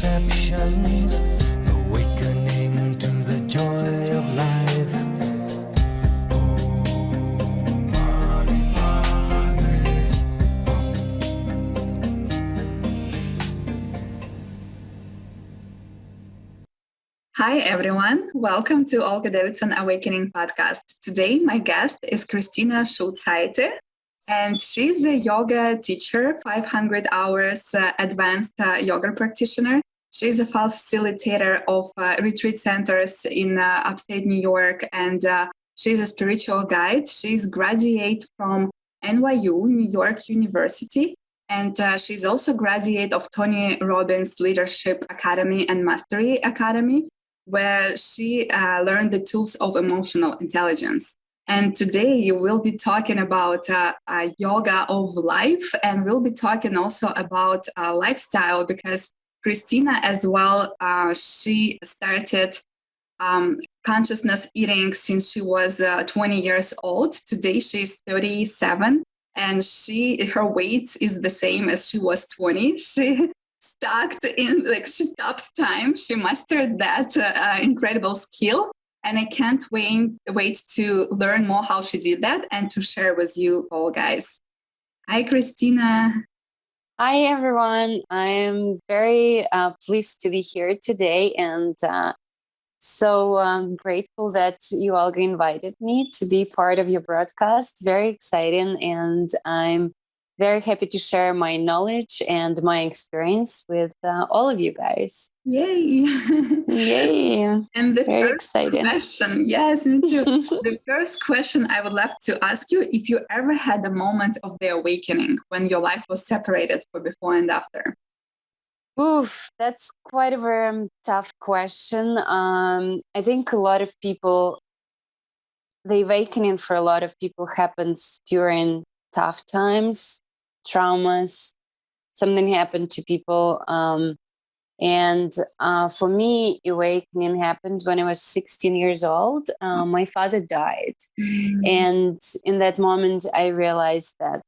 perceptions, awakening to the joy of life. Hi, everyone. Welcome to Olga Davidson Awakening podcast. Today, my guest is Kristina Shultsayte, and she's a yoga teacher, 500 hours advanced yoga practitioner. She's a facilitator of retreat centers in upstate New York, and she's a spiritual guide. She's graduate from NYU, New York University, and she's also graduate of Tony Robbins Leadership Academy and Mastery Academy, where she learned the tools of emotional intelligence. And today we'll be talking about yoga of life, and we'll be talking also about lifestyle, because Kristina as well, she started consciousness eating since she was 20 years old. Today she's 37, and her weight is the same as she was 20. She she stopped time. She mastered that incredible skill, and I can't wait to learn more how she did that and to share with you all, guys. Hi, Kristina. Hi, everyone. I'm very pleased to be here today, and so grateful that you all invited me to be part of your broadcast. Very exciting, and I'm very happy to share my knowledge and my experience with all of you guys. Yay! Yay! And the very first exciting question, yes, me too. The first question I would love to ask you: if you ever had a moment of the awakening when your life was separated for before and after? Oof, that's quite a very tough question. I think a lot of people, the awakening for a lot of people happens during tough times, traumas, something happened to people. And for me, awakening happened when I was 16 years old. My father died. And in that moment, I realized that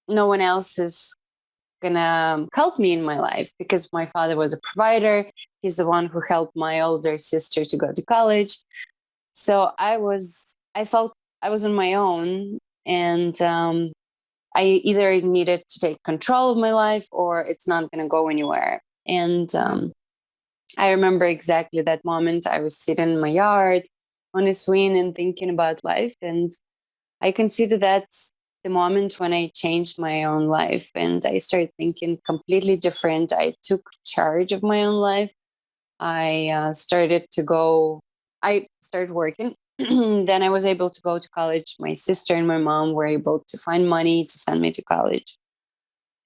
no one else is gonna help me in my life, because my father was a provider. He's the one who helped my older sister to go to college. So I felt I was on my own, and I either needed to take control of my life or it's not going to go anywhere. And I remember exactly that moment. I was sitting in my yard on a swing and thinking about life. And I consider that the moment when I changed my own life and I started thinking completely different. I took charge of my own life. I started working. Then I was able to go to college. My sister and my mom were able to find money to send me to college.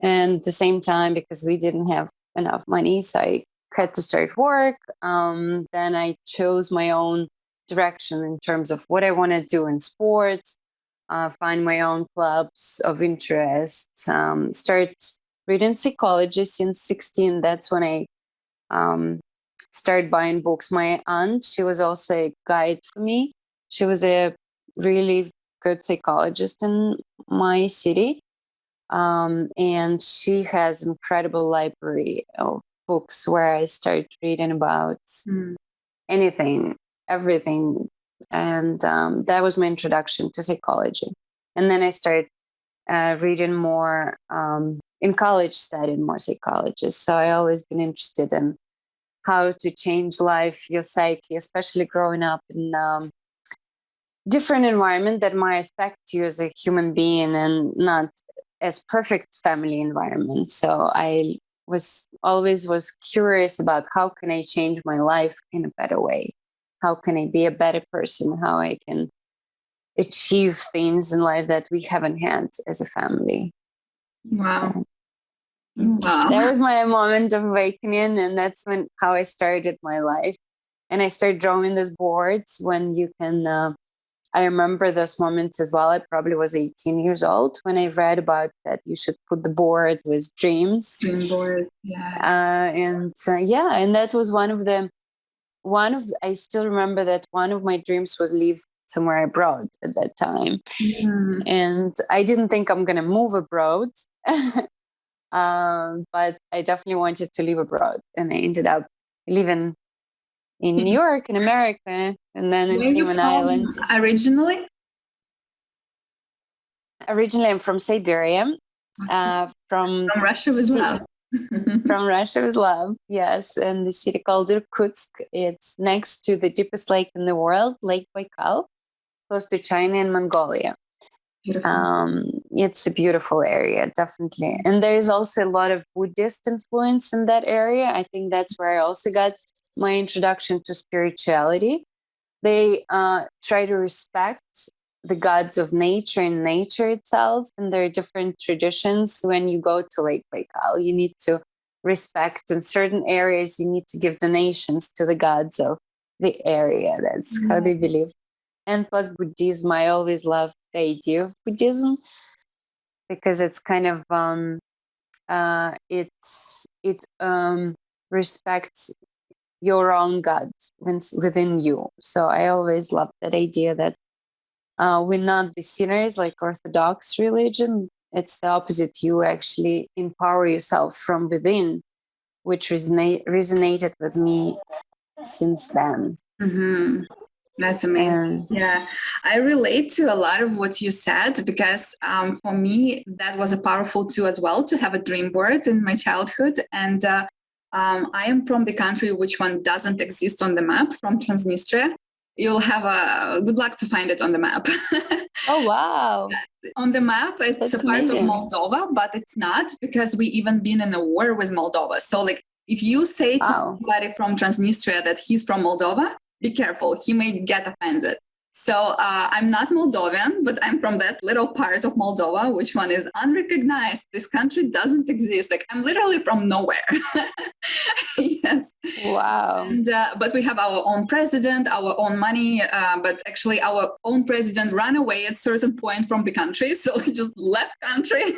And at the same time, because we didn't have enough money, so I had to start work. Then I chose my own direction in terms of what I want to do in sports, find my own clubs of interest, start reading psychology since 16. That's when I started buying books. My aunt, she was also a guide for me. She was a really good psychologist in my city. And she has incredible library of books where I started reading about anything, everything. And that was my introduction to psychology. And then I started reading more in college, studying more psychology. So I always been interested in how to change life, your psyche, especially growing up in different environment that might affect you as a human being and not as perfect family environment. So I was always curious about how can I change my life in a better way? How can I be a better person? How I can achieve things in life that we haven't had as a family. Wow. Wow. That was my moment of awakening, and that's how I started my life. And I started drawing these boards when you can. I remember those moments as well. I probably was 18 years old when I read about that you should put the board with dreams. Dream board, yeah. And that was I still remember that one of my dreams was live somewhere abroad at that time. And I didn't think I'm going to move abroad. But I definitely wanted to live abroad, and I ended up living in New York, in America, and then in Where are you Cayman from Islands. originally? Originally, I'm from Siberia, from From Russia with love. from Russia with love, yes, and the city called Irkutsk. It's next to the deepest lake in the world, Lake Baikal, close to China and Mongolia. Beautiful. It's a beautiful area, definitely. And there is also a lot of Buddhist influence in that area. I think that's where I also got my introduction to spirituality. They try to respect the gods of nature and nature itself. And there are different traditions. When you go to Lake Baikal, you need to respect in certain areas, you need to give donations to the gods of the area. That's how they believe. And plus Buddhism, I always loved the idea of Buddhism because it's kind of it respects your own God within you. So I always loved that idea that we're not the sinners like Orthodox religion. It's the opposite. You actually empower yourself from within, which resonated with me since then. Mm-hmm. That's amazing. And Yeah, I relate to a lot of what you said because for me, that was a powerful tool as well to have a dream board in my childhood. And I am from the country which one doesn't exist on the map, from Transnistria. You'll have a good luck to find it on the map. oh wow, On the map, it's that's a part amazing. of Moldova, but it's not because we even been in a war with Moldova. So like if you say to somebody from Transnistria that he's from Moldova, be careful, he may get offended. So I'm not Moldovan, but I'm from that little part of Moldova, which one is unrecognized. This country doesn't exist. Like I'm literally from nowhere. Yes. Wow. And, but we have our own president, our own money. But actually, our own president ran away at a certain point from the country, so he just left country.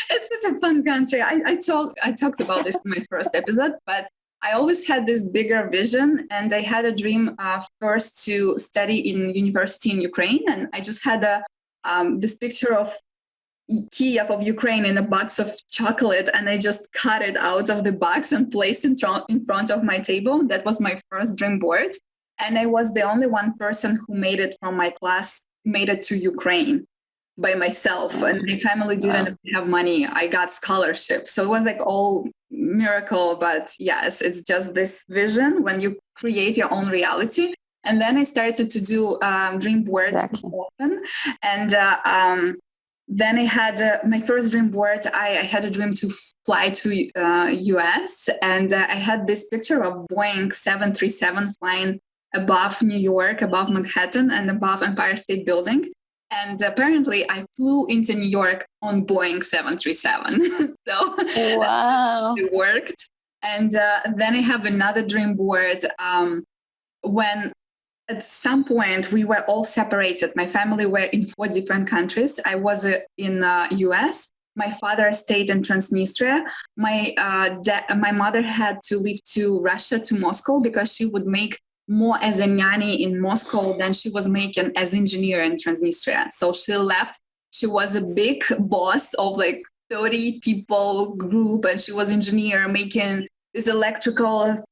It's such a fun country. I talked about this in my first episode, but I always had this bigger vision, and I had a dream first to study in university in Ukraine. And I just had this picture of Kiev of Ukraine in a box of chocolate, and I just cut it out of the box and placed in front of my table. That was my first dream board. And I was the only one person who made it from my class, made it to Ukraine by myself, and my family didn't have money. I got scholarship, so it was like all miracle. But yes, it's just this vision when you create your own reality. And then I started to do dream boards often, and then I had my first dream board. I had a dream to fly to US, and I had this picture of Boeing 737 flying above New York, above Manhattan, and above Empire State Building. And apparently I flew into New York on Boeing 737. So wow. It worked. And then I have another dream board when at some point we were all separated. My family were in 4 different countries. I was in US. My father stayed in Transnistria. My mother had to leave to Russia, to Moscow, because she would make more as a nanny in Moscow than she was making as engineer in Transnistria. So she left. She was a big boss of like 30 people group, and she was engineer making these electrical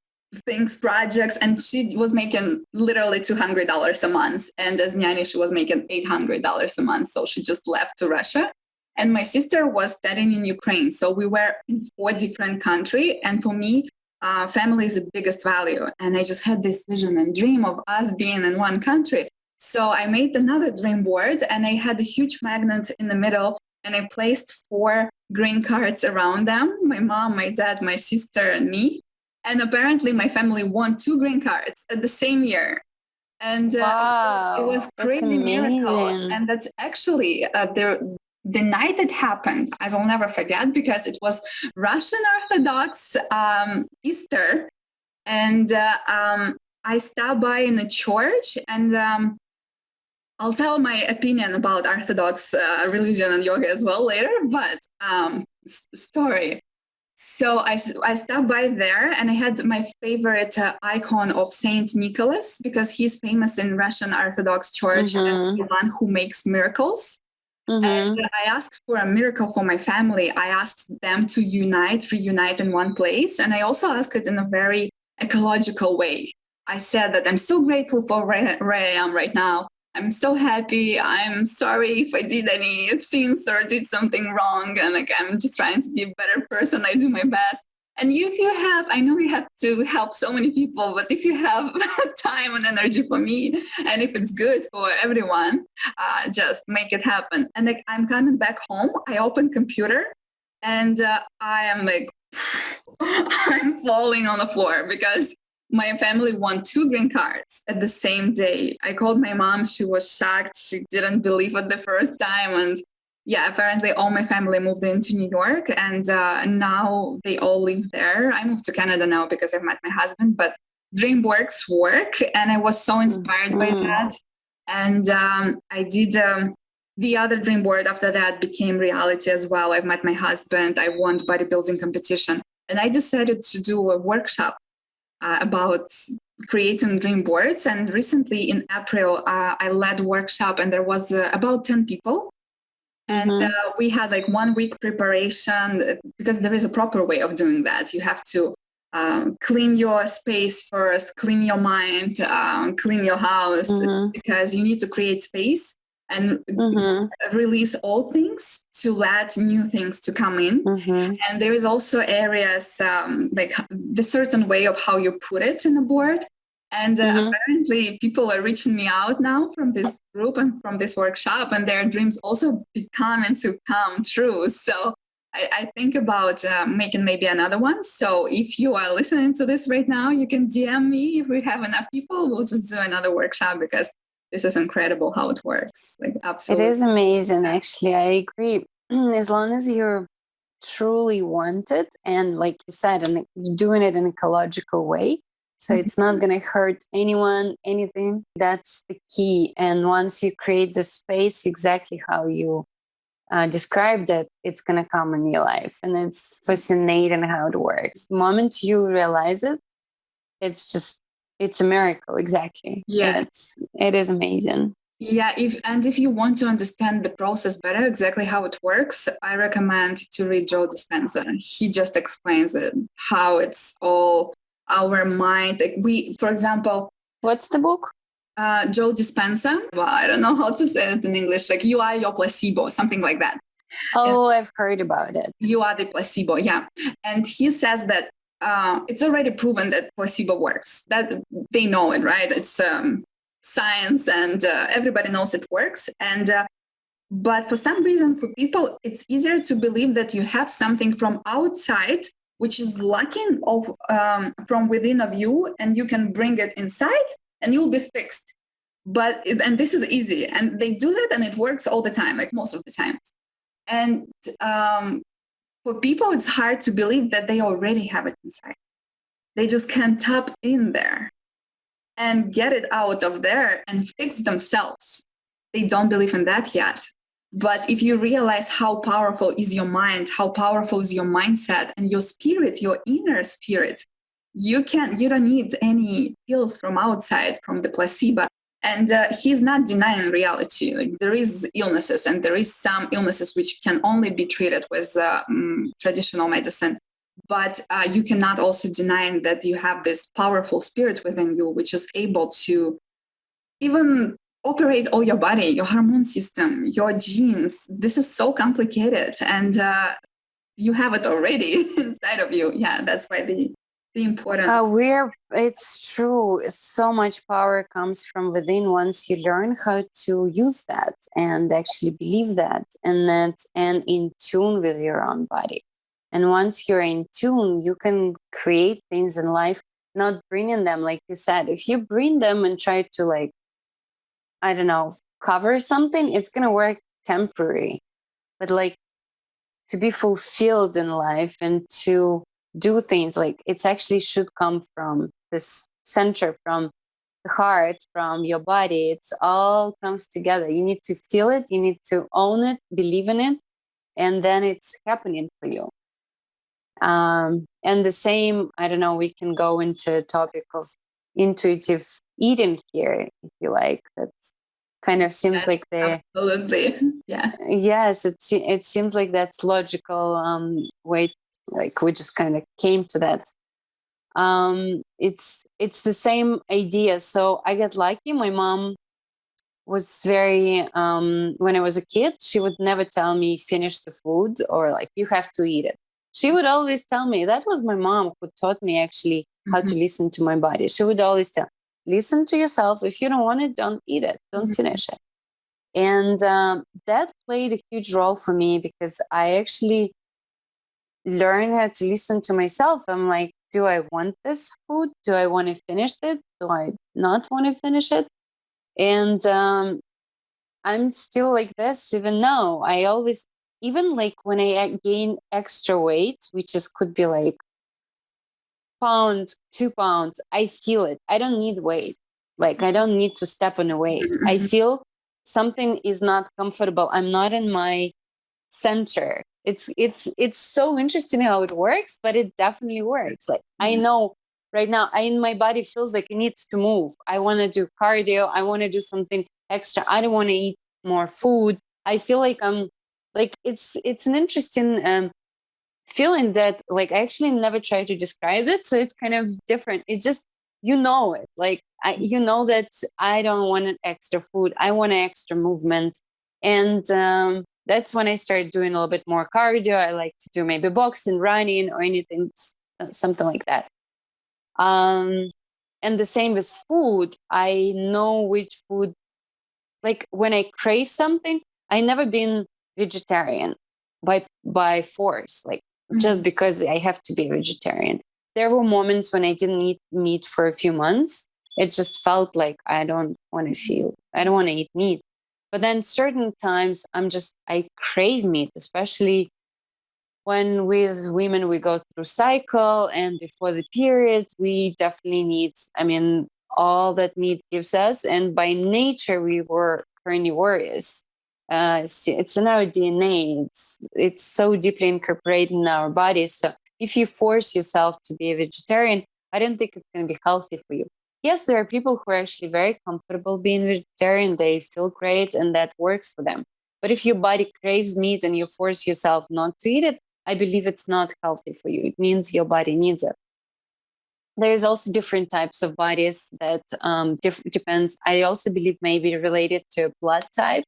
things, projects, and she was making literally $200 a month. And as nanny, she was making $800 a month. So she just left to Russia. And my sister was studying in Ukraine. So we were in 4 different countries. And for me, family is the biggest value. And I just had this vision and dream of us being in one country. So I made another dream board, and I had a huge magnet in the middle, and I placed 4 green cards around them: my mom, my dad, my sister, and me. And apparently my family won 2 green cards at the same year. And wow, it was crazy miracle. And that's actually the night it happened, I will never forget, because it was Russian Orthodox Easter. And I stopped by in a church, and I'll tell my opinion about Orthodox religion and yoga as well later, but story. So I stopped by there, and I had my favorite icon of Saint Nicholas, because he's famous in Russian Orthodox Church as the one who makes miracles. Mm-hmm. And I asked for a miracle for my family. I asked them to reunite in one place. And I also asked it in a very ecological way. I said that I'm so grateful for where I am right now. I'm so happy. I'm sorry if I did any sins or did something wrong. And like, I'm just trying to be a better person. I do my best. And if you have, I know you have to help so many people, but if you have time and energy for me, and if it's good for everyone, just make it happen. And like, I'm coming back home, I open computer, and I am like, I'm falling on the floor because my family won 2 green cards at the same day. I called my mom. She was shocked. She didn't believe it the first time. And yeah, apparently all my family moved into New York, and now they all live there. I moved to Canada now because I've met my husband, but DreamWorks work. And I was so inspired by that. And I did the other dream board after that became reality as well. I've met my husband. I won bodybuilding competition. And I decided to do a workshop about creating dream boards. And recently in April, I led a workshop, and there was about 10 people. And we had like 1 week preparation, because there is a proper way of doing that. You have to clean your space first, clean your mind, clean your house, because you need to create space and release old things to let new things to come in. And there is also areas like the certain way of how you put it in a board. And apparently people are reaching me out now from this group and from this workshop, and their dreams also becoming to come true. So I think about making maybe another one. So if you are listening to this right now, you can DM me. If we have enough people, we'll just do another workshop, because this is incredible how it works. Like, absolutely. It is amazing, actually. I agree. As long as you're truly want it, and like you said, and doing it in an ecological way, so it's not going to hurt anyone, anything. That's the key. And once you create the space exactly how you described it, it's going to come in your life. And it's fascinating how it works. The moment you realize it, it's a miracle. Exactly. Yeah. It is amazing. Yeah, if you want to understand the process better, exactly how it works, I recommend to read Joe Dispenza. He just explains it, how it's all our mind. Like, for example, what's the book? Joe Dispenza. Well, I don't know how to say it in English. Like, you are your placebo, something like that. Oh, I've heard about it. You are the placebo, yeah. And he says that it's already proven that placebo works. That they know it, right? It's science, and everybody knows it works. And but for some reason, for people, it's easier to believe that you have something from outside which is lacking from within of you, and you can bring it inside and you'll be fixed. And this is easy, and they do that, and it works all the time, like most of the time. And for people, it's hard to believe that they already have it inside. They just can't tap in there and get it out of there and fix themselves. They don't believe in that yet. But if you realize how powerful is your mind, how powerful is your mindset and your spirit, your inner spirit, you don't need any pills from outside, from the placebo. And he's not denying reality. Like, there is illnesses, and there is some illnesses which can only be treated with traditional medicine. But you cannot also deny that you have this powerful spirit within you, which is able to even operate all your body, your hormone system, your genes. This is so complicated, and you have it already inside of you. Yeah, that's why the importance. It's true. So much power comes from within once you learn how to use that and actually believe that, and in tune with your own body. And once you're in tune, you can create things in life, not bringing them, like you said. If you bring them and try to, like, I don't know, cover something, it's going to work temporary. But like, to be fulfilled in life and to do things, like, it's actually should come from this center, from the heart, from your body. It's all comes together. You need to feel it. You need to own it, believe in it. And then it's happening for you. And the same, I don't know, we can go into a topic of intuitive eating here, if you like. That's kind of seems like the Absolutely. Yeah. yes, it seems like that's logical way. Like we just kind of came to that. It's the same idea. So I got lucky. My mom was very when I was a kid, she would never tell me finish the food or like you have to eat it. She would always tell me, that was my mom who taught me actually how to listen to my body. She would always tell, listen to yourself. If you don't want it, don't eat it, don't finish it. And that played a huge role for me because I actually learned how to listen to myself. I'm like, do I want this food? Do I want to finish it? Do I not want to finish it? And I'm still like this even now. I always, even like when I gain extra weight, which is could be like pound, 2 pounds, I feel it. I don't need weight. Like I don't need to step on a weight. I feel something is not comfortable. I'm not in my center. It's so interesting how it works, but it definitely works. Like I know right now, my body feels like it needs to move. I want to do cardio. I want to do something extra. I don't want to eat more food. I feel like I'm like it's an interesting feeling that like I actually never tried to describe it, so it's kind of different. It's just you know it. Like you know that I don't want an extra food. I want an extra movement, and that's when I started doing a little bit more cardio. I like to do maybe boxing, running, or anything, something like that. And the same with food. I know which food, like when I crave something, I never been vegetarian by force, like just because I have to be vegetarian. There were moments when I didn't eat meat for a few months. It just felt like I don't want to eat meat. But then certain times I crave meat, especially when we as women, we go through cycle and before the period, we definitely need, I mean, all that meat gives us. And by nature, we were carnivorous. It's in our DNA. It's so deeply incorporated in our bodies. So if you force yourself to be a vegetarian, I don't think it's going to be healthy for you. Yes, there are people who are actually very comfortable being vegetarian. They feel great and that works for them. But if your body craves meat and you force yourself not to eat it, I believe it's not healthy for you. It means your body needs it. There's also different types of bodies that depends. I also believe maybe related to blood type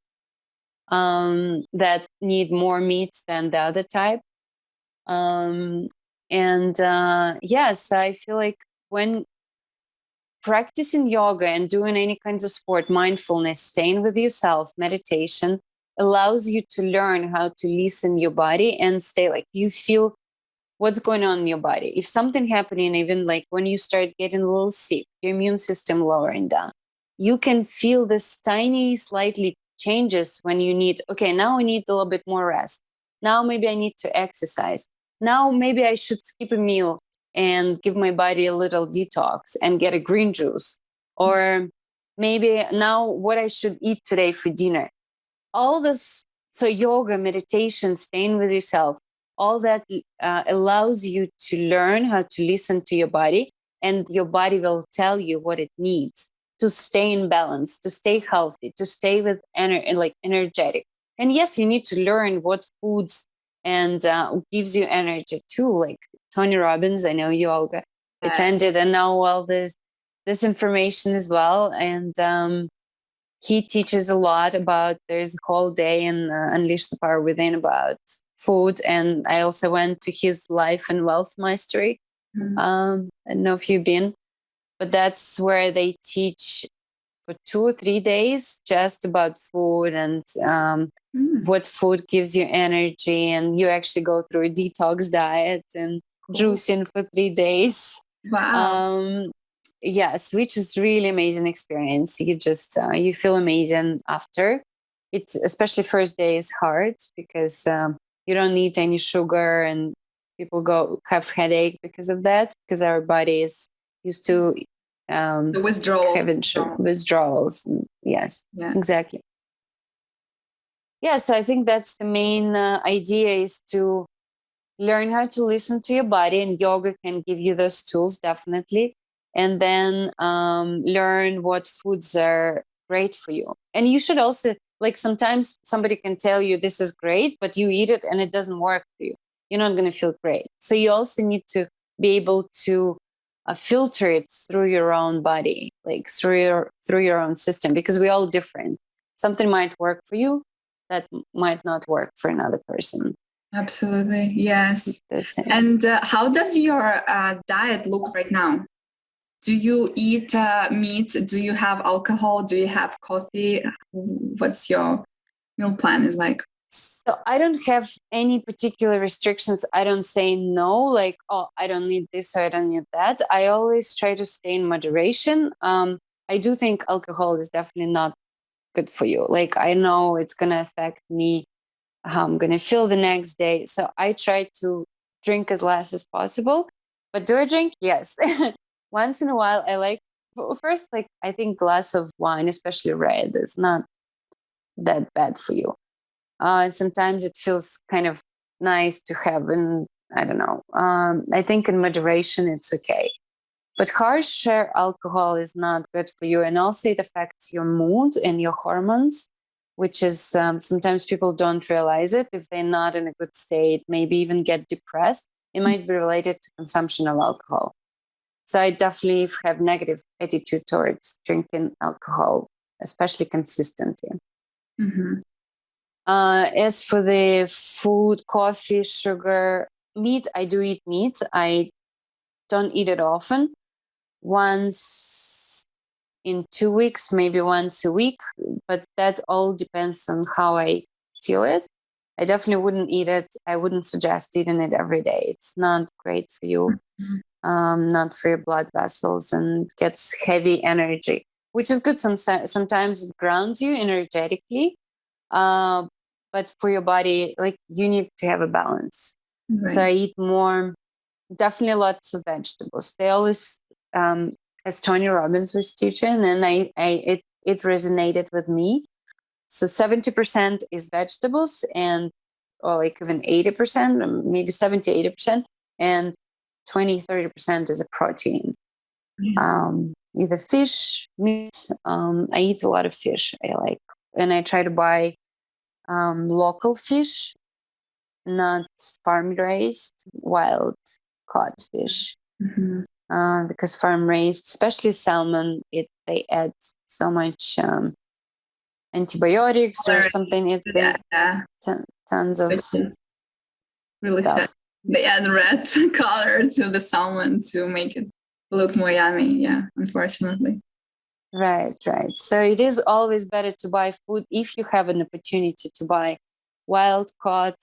that need more meat than the other type. Yes, I feel like when practicing yoga and doing any kinds of sport, mindfulness, staying with yourself, meditation allows you to learn how to listen your body and stay like you feel what's going on in your body. If something happening, even like when you start getting a little sick, your immune system lowering down, you can feel this tiny, slightly changes when you need, okay, now I need a little bit more rest. Now maybe I need to exercise. Now maybe I should skip a meal and give my body a little detox and get a green juice. Or maybe now what I should eat today for dinner. All this, so yoga, meditation, staying with yourself, all that allows you to learn how to listen to your body, and your body will tell you what it needs to stay in balance, to stay healthy, to stay with energetic. And yes, you need to learn what foods and gives you energy too. Like Tony Robbins, I know you all attended and know all this information as well. And he teaches a lot about, there's a whole day in Unleash the Power Within about food. And I also went to his Life and Wealth Mastery. I don't know if you've been, but that's where they teach for 2 or 3 days just about food and what food gives you energy. And you actually go through a detox diet and juicing for 3 days. Wow. Yes, which is really amazing experience. You just you feel amazing after. It's especially first day is hard because you don't need any sugar, and people go have headache because of that, because our body is used to The withdrawals. having withdrawals. Yes, Yeah. exactly. Yeah, so I think that's the main idea, is to learn how to listen to your body, and yoga can give you those tools, definitely. And then learn what foods are great for you. And you should also, like, sometimes somebody can tell you this is great, but you eat it and it doesn't work for you. You're not going to feel great. So you also need to be able to filter it through your own body, like through your own system, because we're all different. Something might work for you that might not work for another person. Absolutely. Yes. And how does your diet look right now? Do you eat meat? Do you have alcohol? Do you have coffee? What's your meal plan is like? So I don't have any particular restrictions. I don't say no, like, oh, I don't need this or I don't need that. I always try to stay in moderation. I do think alcohol is definitely not good for you. Like, I know it's going to affect me, how I'm going to feel the next day. So I try to drink as less as possible. But do I drink? Yes. Once in a while, I like, first, like, I think glass of wine, especially red, is not that bad for you. Sometimes it feels kind of nice to have, and I don't know. I think in moderation, it's okay. But harsh alcohol is not good for you. And also it affects your mood and your hormones, which is sometimes people don't realize it. If they're not in a good state, maybe even get depressed, it might be related to consumption of alcohol. So I definitely have negative attitude towards drinking alcohol, especially consistently. Mm-hmm. As for the food, coffee, sugar, meat, I do eat meat. I don't eat it often. Once in 2 weeks, maybe once a week, but that all depends on how I feel it. I definitely wouldn't eat it. I wouldn't suggest eating it every day. It's not great for you, not for your blood vessels, and gets heavy energy, which is good. Sometimes it grounds you energetically, but for your body, like, you need to have a balance. Right. So I eat more, definitely lots of vegetables. They always, as Tony Robbins was teaching, and it resonated with me. So 70% is vegetables, and or like even 80%, maybe 70-80%, and 20-30% is a protein. Either fish, meat. I eat a lot of fish. I like, and I try to buy local fish, not farm raised, wild caught fish. Mm-hmm. Because farm raised, especially salmon, they add so much antibiotics or something. It's tons of really stuff. sad. They add red color to the salmon to make it look more yummy. Yeah, unfortunately. Right. So it is always better to buy food if you have an opportunity to buy wild caught,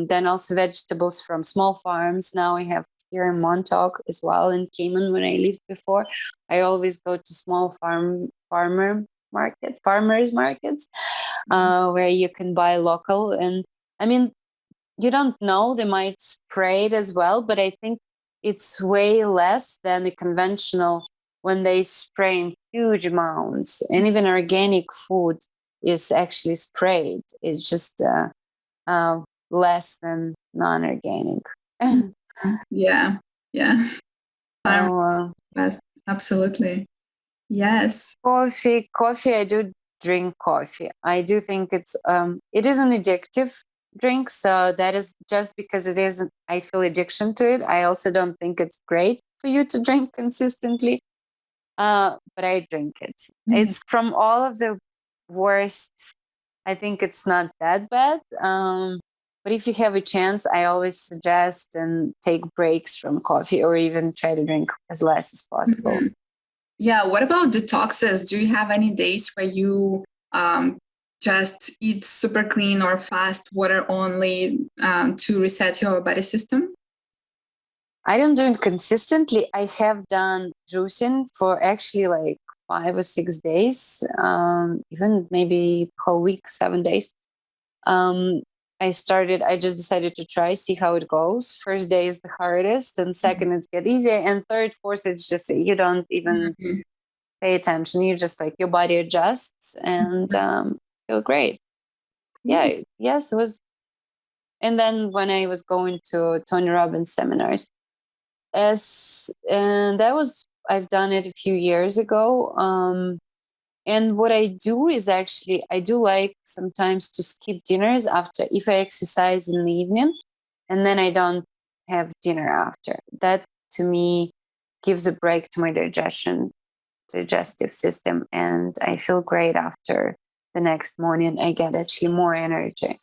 then also vegetables from small farms. Now I have here in Montauk as well, in Cayman, when I lived before. I always go to small farmers markets, where you can buy local. And I mean, you don't know, they might spray it as well, but I think it's way less than the conventional when they spray in huge amounts. And even organic food is actually sprayed. It's just less than non-organic. Yeah. So, Yes, absolutely. Yes. coffee. I do drink coffee. I do think it is an addictive drink. So that is just because it is, I feel addiction to it. I also don't think it's great for you to drink consistently. But I drink it. It's from all of the worst. I think it's not that bad. But if you have a chance, I always suggest and take breaks from coffee, or even try to drink as less as possible. Mm-hmm. Yeah. What about detoxes? Do you have any days where you just eat super clean or fast water only to reset your body system? I don't do it consistently. I have done juicing for actually like 5 or 6 days, even maybe whole week, 7 days. I just decided to try, see how it goes. First day is the hardest, and second it's get easier, and third, fourth, it's just you don't even pay attention. You just, like, your body adjusts and feel great. Yeah, yes, it was. And then when I was going to Tony Robbins seminars, and I've done it a few years ago. And what I do is actually, I do like sometimes to skip dinners after, if I exercise in the evening, and then I don't have dinner after. That to me gives a break to my digestive system, and I feel great after the next morning. I get actually more energy.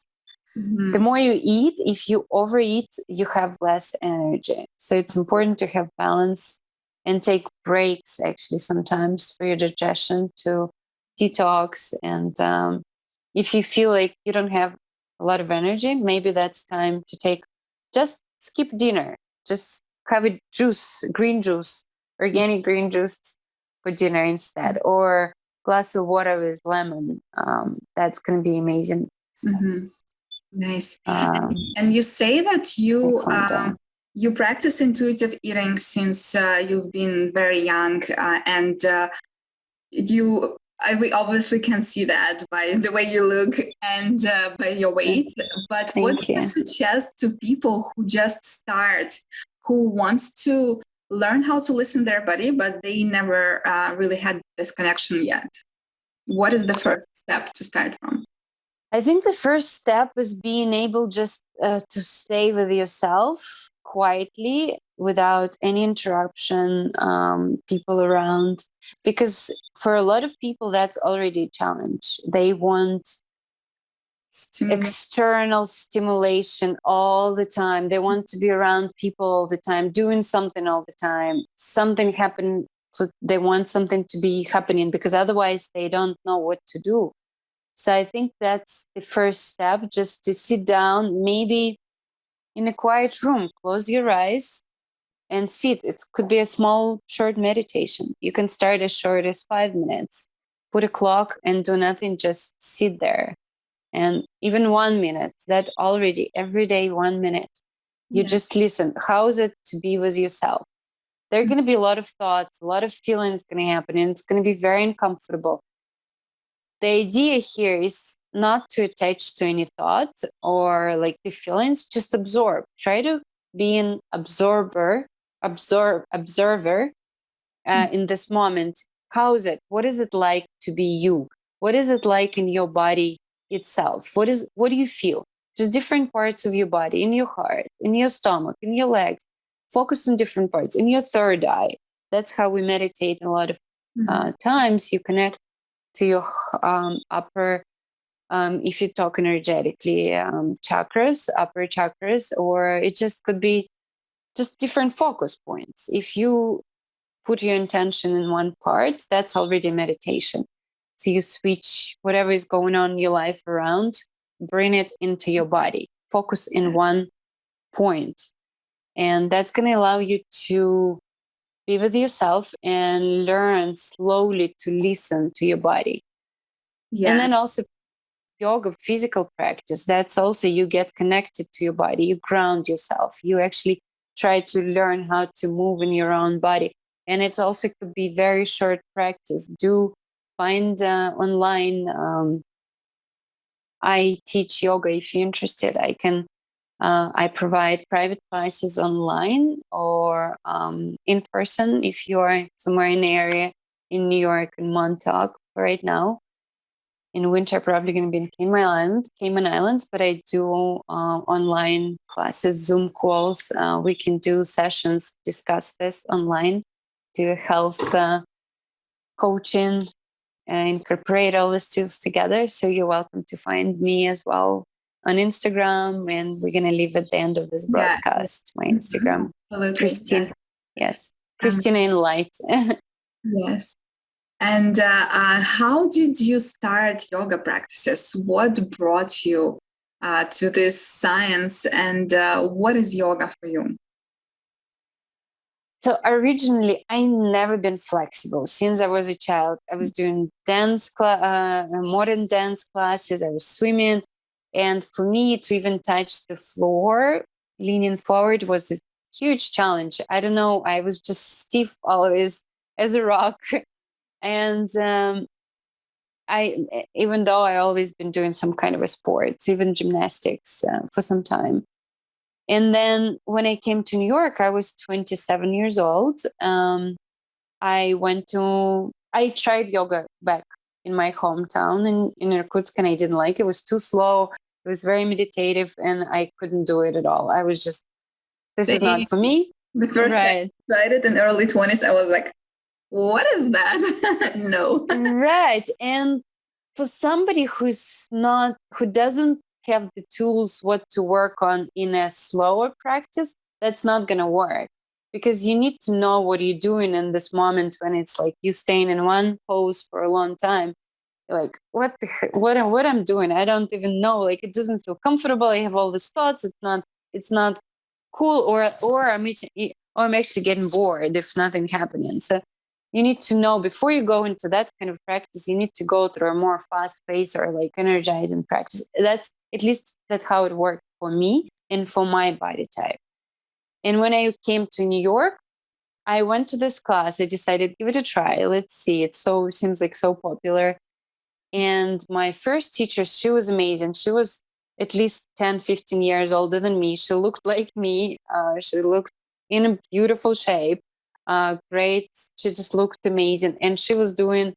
Mhm. The more you eat, if you overeat, you have less energy. So it's important to have balance and take breaks actually sometimes for your digestion to detox. And if you feel like you don't have a lot of energy, maybe that's time to just skip dinner, just have a juice, green juice, organic green juice for dinner instead, or glass of water with lemon. That's going to be amazing. Mhm. Nice. Um, And you say that fun day. you practice intuitive eating since you've been very young, and we obviously can see that by the way you look and by your weight. But what do Thank you you. suggest to people who just start, who wants to learn how to listen to their body, but they never really had this connection yet? What is the first step to start from? I think the first step is being able just to stay with yourself quietly without any interruption, people around. Because for a lot of people, that's already a challenge. They want external stimulation all the time. They want to be around people all the time, doing something all the time. Something happen. They want something to be happening because otherwise they don't know what to do. So I think that's the first step, just to sit down, maybe in a quiet room, close your eyes and sit. It could be a small, short meditation. You can start as short as 5 minutes, put a clock and do nothing, just sit there. And even 1 minute, that already every day, 1 minute, you just listen. How is it to be with yourself? There are going to be a lot of thoughts, a lot of feelings going to happen, and it's going to be very uncomfortable. The idea here is not to attach to any thought or like the feelings, just absorb. Try to be an observer in this moment. How is it? What is it like to be you? What is it like in your body itself? What do you feel? Just different parts of your body, in your heart, in your stomach, in your legs. Focus on different parts, in your third eye. That's how we meditate a lot of times. You connect to your upper, if you talk energetically, chakras, upper chakras, or it just could be just different focus points. If you put your intention in one part, that's already meditation. So you switch whatever is going on in your life around, bring it into your body, focus in one point. And that's going to allow you to be with yourself and learn slowly to listen to your body. And then also yoga, physical practice, that's also, you get connected to your body, you ground yourself, you actually try to learn how to move in your own body. And it also could be very short practice. Do find online. I teach yoga. If you're interested, I provide private classes online or in person if you are somewhere in the area, in New York and Montauk right now. In winter, probably going to be in Cayman Islands, but I do online classes, Zoom calls. We can do sessions, discuss this online, do health coaching, incorporate all the skills together. So you're welcome to find me as well on Instagram, and we're going to leave at the end of this broadcast my Instagram. Kristina, yes, Kristina in Light. Yes. And how did you start yoga practices? What brought you to this science, and what is yoga for you? So originally, I never been flexible. Since I was a child, I was doing modern dance classes. I was swimming, and for me to even touch the floor, leaning forward, was a huge challenge. I don't know. I was just stiff always as a rock, and even though I always been doing some kind of a sports, even gymnastics for some time. And then when I came to New York, I was 27 years old. I tried yoga back in my hometown in Irkutsk, and I didn't like it. It was too slow. It was very meditative, and I couldn't do it at all. I was just, this is not for me. The first time Right. I tried it in early 20s, I was like, what is that? No. Right. And for somebody who doesn't have the tools what to work on in a slower practice, that's not going to work, because you need to know what you're doing in this moment when it's like you staying in one pose for a long time. You're like, what I'm doing? I don't even know. Like, it doesn't feel comfortable. I have all these thoughts. It's not cool, or I'm actually getting bored if nothing happening. So you need to know before you go into that kind of practice, you need to go through a more fast pace or like energizing practice. That's at least that's how it worked for me and for my body type. And when I came to New York, I went to this class. I decided, give it a try. Let's see. It seems like so popular. And my first teacher, she was amazing. She was at least 10, 15 years older than me. She looked like me. She looked in a beautiful shape. Great. She just looked amazing. And she was doing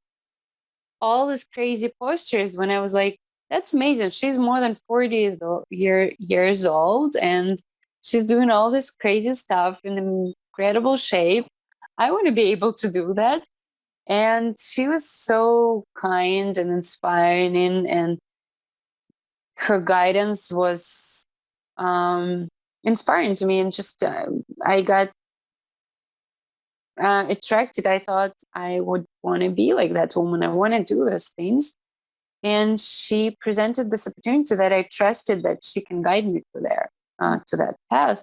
all these crazy postures when I was like, that's amazing. She's more than 40 years old, and she's doing all this crazy stuff in incredible shape. I want to be able to do that. And she was so kind and inspiring, and her guidance was inspiring to me. And just I got attracted. I thought I would want to be like that woman. I want to do those things. And she presented this opportunity that I trusted that she can guide me to that path.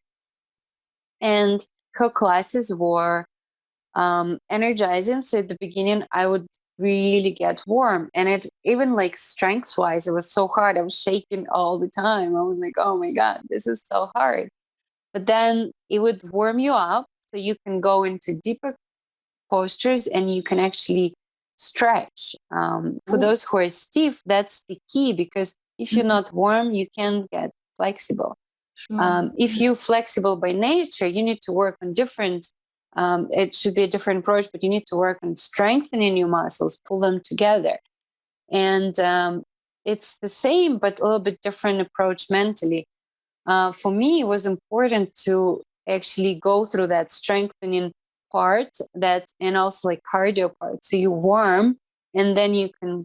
And her classes were energizing. So at the beginning, I would really get warm, and it even like strength wise, it was so hard. I was shaking all the time. I was like, oh my God, this is so hard. But then it would warm you up so you can go into deeper postures and you can actually stretch. For those who are stiff, that's the key, because if you're not warm, you can't get flexible. If you're flexible by nature, you need to work on different, it should be a different approach, but you need to work on strengthening your muscles, pull them together. And it's the same, but a little bit different approach mentally. For me, it was important to actually go through that strengthening part, and also like cardio part. So you warm and then you can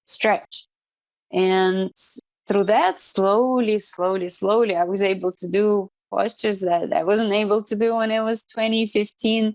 stretch. And through that, slowly, I was able to do postures that I wasn't able to do when I was 20, 15,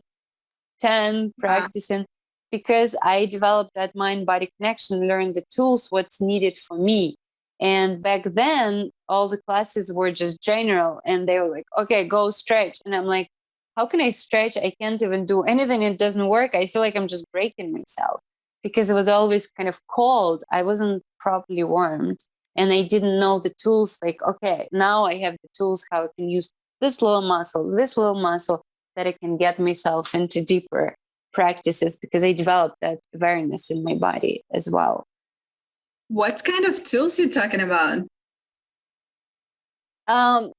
10 practicing, because I developed that mind-body connection, learned the tools, what's needed for me. And back then, all the classes were just general, and they were like, okay, go stretch. And I'm like, how can I stretch? I can't even do anything. It doesn't work. I feel like I'm just breaking myself, because it was always kind of cold. I wasn't properly warmed, and I didn't know the tools. Like, okay, now I have the tools how I can use this little muscle, that I can get myself into deeper practices, because I developed that awareness in my body as well. What kind of tools are you talking about?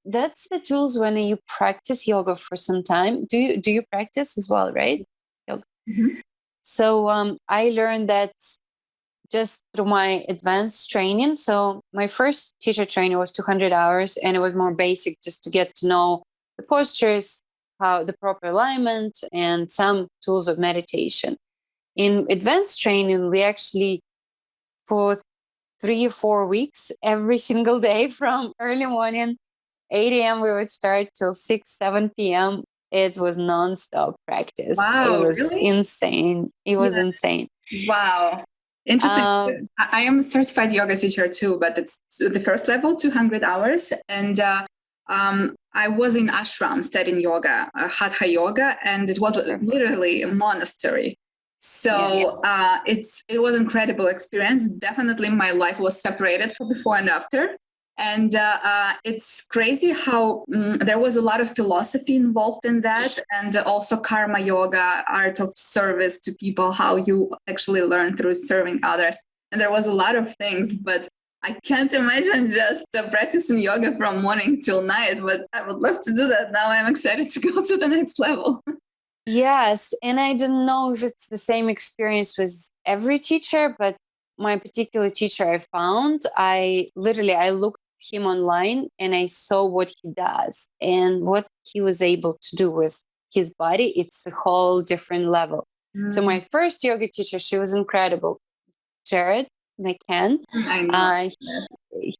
That's the tools when you practice yoga for some time. Do you practice as well, right? Yoga. Mm-hmm. So I learned that just through my advanced training. So my first teacher training was 200 hours, and it was more basic, just to get to know the postures, how the proper alignment, and some tools of meditation. In advanced training, we actually, for 3 or 4 weeks, every single day from early morning, 8 a.m., we would start till 6, 7 p.m. It was nonstop practice. Wow, It was really? insane. It was insane. Wow. Interesting. I am a certified yoga teacher too, but it's the first level, 200 hours. And I was in ashram studying yoga, hatha yoga, and it was literally a monastery. So it was an incredible experience. Definitely my life was separated for before and after. And it's crazy how there was a lot of philosophy involved in that, and also karma yoga, art of service to people, how you actually learn through serving others. And there was a lot of things, but I can't imagine just practicing yoga from morning till night, but I would love to do that. Now I'm excited to go to the next level. Yes. And I don't know if it's the same experience with every teacher, but my particular teacher I found, I looked him online and I saw what he does and what he was able to do with his body. It's a whole different level. So my first yoga teacher, she was incredible. Jared McCann. I know.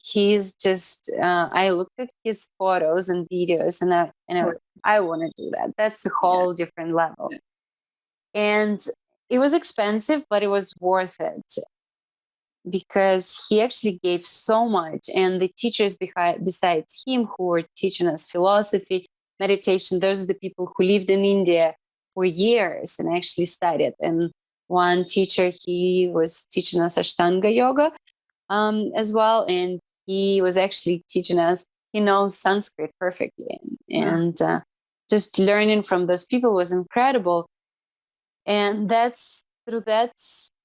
He's just I looked at his photos and videos and I was like, I want to do that. That's a whole different level. And it was expensive, but it was worth it because he actually gave so much. And the teachers besides him who were teaching us philosophy, meditation, those are the people who lived in India for years and actually studied. And one teacher, he was teaching us Ashtanga yoga as well. And he was actually teaching us, he knows Sanskrit perfectly. And just learning from those people was incredible. And that's through that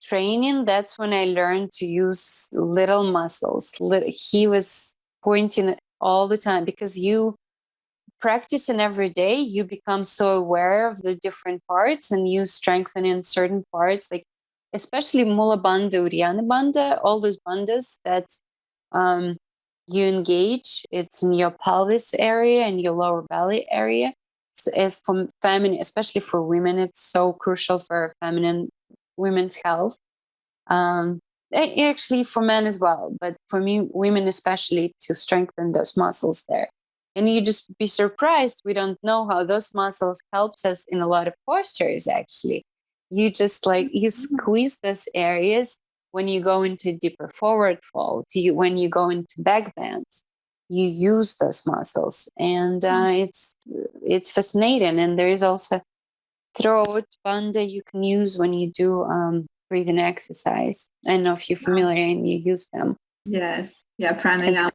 training, that's when I learned to use little muscles. He was pointing all the time because you practicing every day, you become so aware of the different parts and you strengthen in certain parts, like especially Mula Bandha, Uddiyana Bandha, all those bandhas that you engage. It's in your pelvis area and your lower belly area. So if from feminine, especially for women, it's so crucial for feminine women's health. Actually for men as well, but for me, women especially, to strengthen those muscles there. And you just be surprised. We don't know how those muscles helps us in a lot of postures. Actually, you just you squeeze those areas when you go into deeper forward fold. When you go into back bends, you use those muscles, and it's fascinating. And there is also throat bandha you can use when you do breathing exercise. I don't know if you're familiar and you use them. Yes. Yeah, pranayama.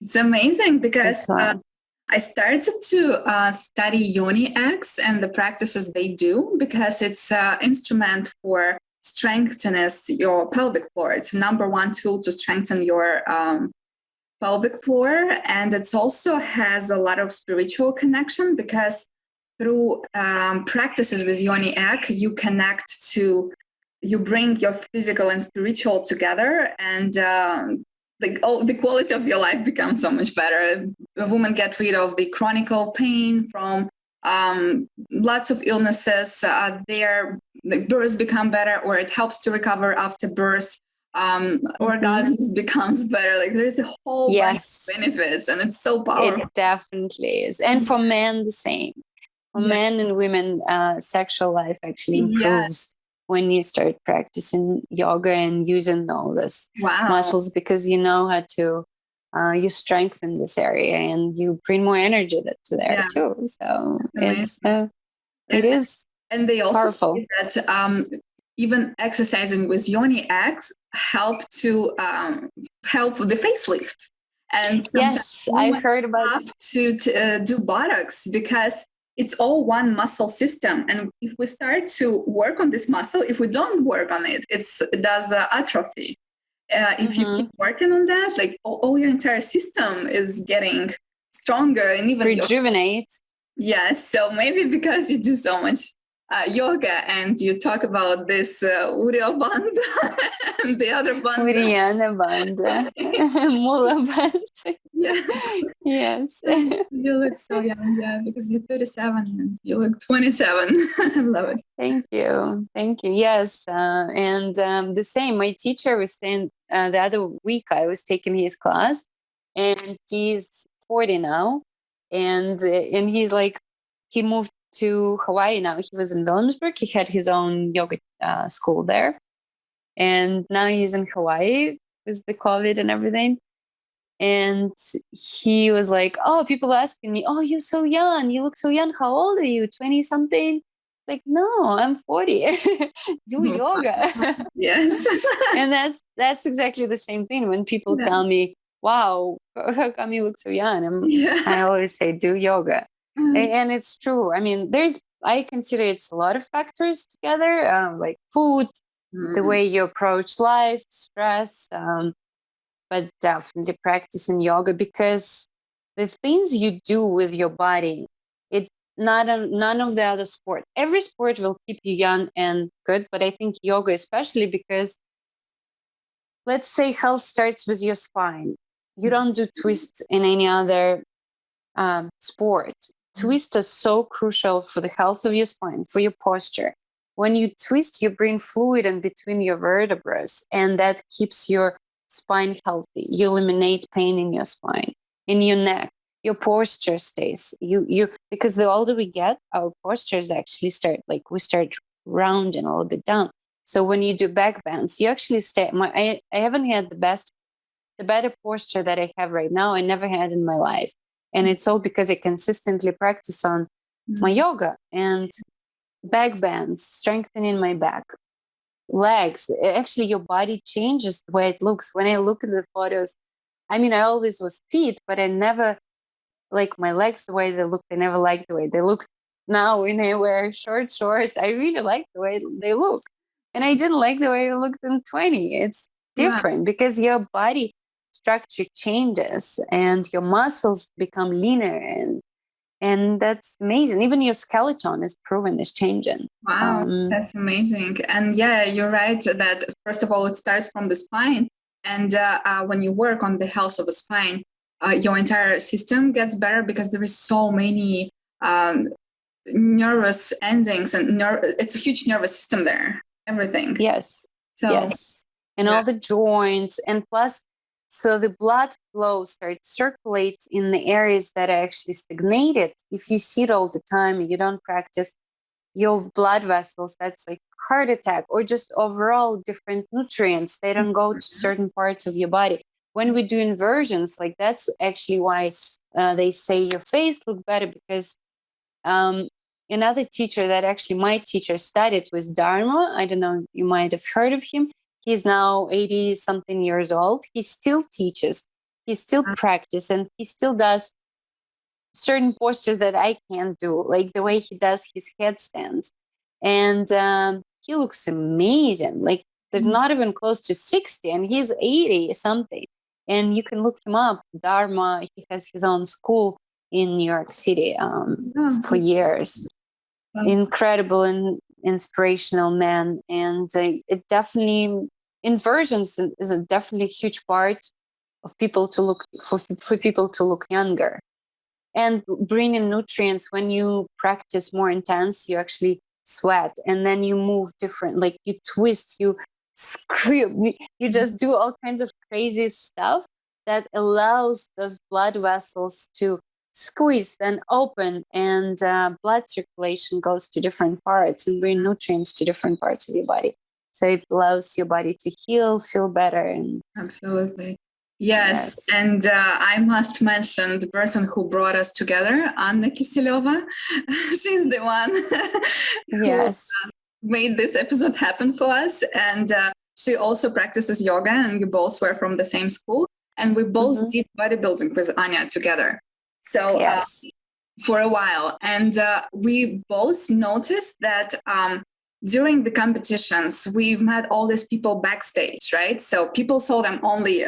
It's amazing because I started to study Yoni X and the practices they do because it's an instrument for strengthening your pelvic floor. It's number one tool to strengthen your pelvic floor. And it also has a lot of spiritual connection because through practices with Yoni Ek, you bring your physical and spiritual together, and the quality of your life becomes so much better. A woman gets rid of the chronic pain from lots of illnesses. The births become better, or it helps to recover after birth. Orgasms becomes better. Like there's a whole bunch of benefits, and it's so powerful. It definitely is. And for men, the same. For men and women, sexual life actually improves when you start practicing yoga and using all these muscles, because you know how to you strengthen this area and you bring more energy to there too. So it is and they also powerful. say that even exercising with Yoni X help to help with the facelift. And yes, I heard about to do Botox because it's all one muscle system. And if we start to work on this muscle, if we don't work on it, it does atrophy. If you keep working on that, like all your entire system is getting stronger and even rejuvenate. Yes. So maybe because you do so much yoga and you talk about this Uriya Bandha and the other bandha. Uddiyana Bandha. Mula Bandha. Yes. You look so young, because you're 37 and you look 27. I love it. Thank you. Yes. And the same, my teacher was saying the other week I was taking his class, and he's 40 now. And he's like, he moved to Hawaii now. He was in Williamsburg. He had his own yoga school there. And now he's in Hawaii with the COVID and everything. And he was like, oh, people asking me, oh, you're so young. You look so young. How old are you? 20 something? Like, no, I'm 40. Do yoga. Yes. And that's exactly the same thing. When people tell me, wow, how come you look so young? I always say, do yoga. And it's true. I mean, I consider it's a lot of factors together, like food, the way you approach life, stress, but definitely practicing yoga, because the things you do with your body, none of the other sport. Every sport will keep you young and good, but I think yoga especially, because let's say health starts with your spine. You don't do twists in any other sport. Twists are so crucial for the health of your spine, for your posture. When you twist, you bring fluid in between your vertebrae, and that keeps your spine healthy. You eliminate pain in your spine, in your neck. Your posture stays. Because the older we get, our postures actually we start rounding a little bit down. So when you do back bends, you actually stay. I haven't had the better posture that I have right now. I never had in my life, and it's all because I consistently practice on my yoga and back bends, strengthening my back, legs. Actually, your body changes the way it looks. When I look at the photos, I mean, I always was fit, but I never like my legs the way they look. I never liked the way they look. Now when I wear short shorts, I really like the way they look. And I didn't like the way it looked in 20. It's different because your body structure changes and your muscles become leaner, and that's amazing. Even your skeleton is proven is changing. Wow, that's amazing. And yeah, you're right that first of all, it starts from the spine. And when you work on the health of the spine, your entire system gets better because there is so many nervous endings, and it's a huge nervous system there, everything. Yes. So, yes. And all the joints, and plus, so the blood flow starts circulate in the areas that are actually stagnated. If you sit all the time and you don't practice, your blood vessels, that's like heart attack or just overall different nutrients. They don't go to certain parts of your body. When we do inversions, like that's actually why they say your face look better, because another teacher that actually my teacher studied was Dharma. I don't know, you might have heard of him. He's now 80 something years old. He still teaches, he still practices, and he still does certain postures that I can't do, like the way he does his headstands. And he looks amazing. Like they're not even close to 60 and he's 80 something. And you can look him up. Dharma, he has his own school in New York City for years. Incredible and inspirational man. And it definitely, inversions is a definitely huge part of people to look for people to look younger. And bring in nutrients. When you practice more intense, you actually sweat, and then you move different, like you twist, you scream, you just do all kinds of crazy stuff that allows those blood vessels to squeeze, then open, and blood circulation goes to different parts and bring nutrients to different parts of your body. So it allows your body to heal, feel better. And absolutely. Yes. And I must mention the person who brought us together, Anna Kiseleva. She's the one who made this episode happen for us. And she also practices yoga, and we both were from the same school. And we both did bodybuilding with Anya together. So for a while. And we both noticed that during the competitions, we met all these people backstage, right? So people saw them only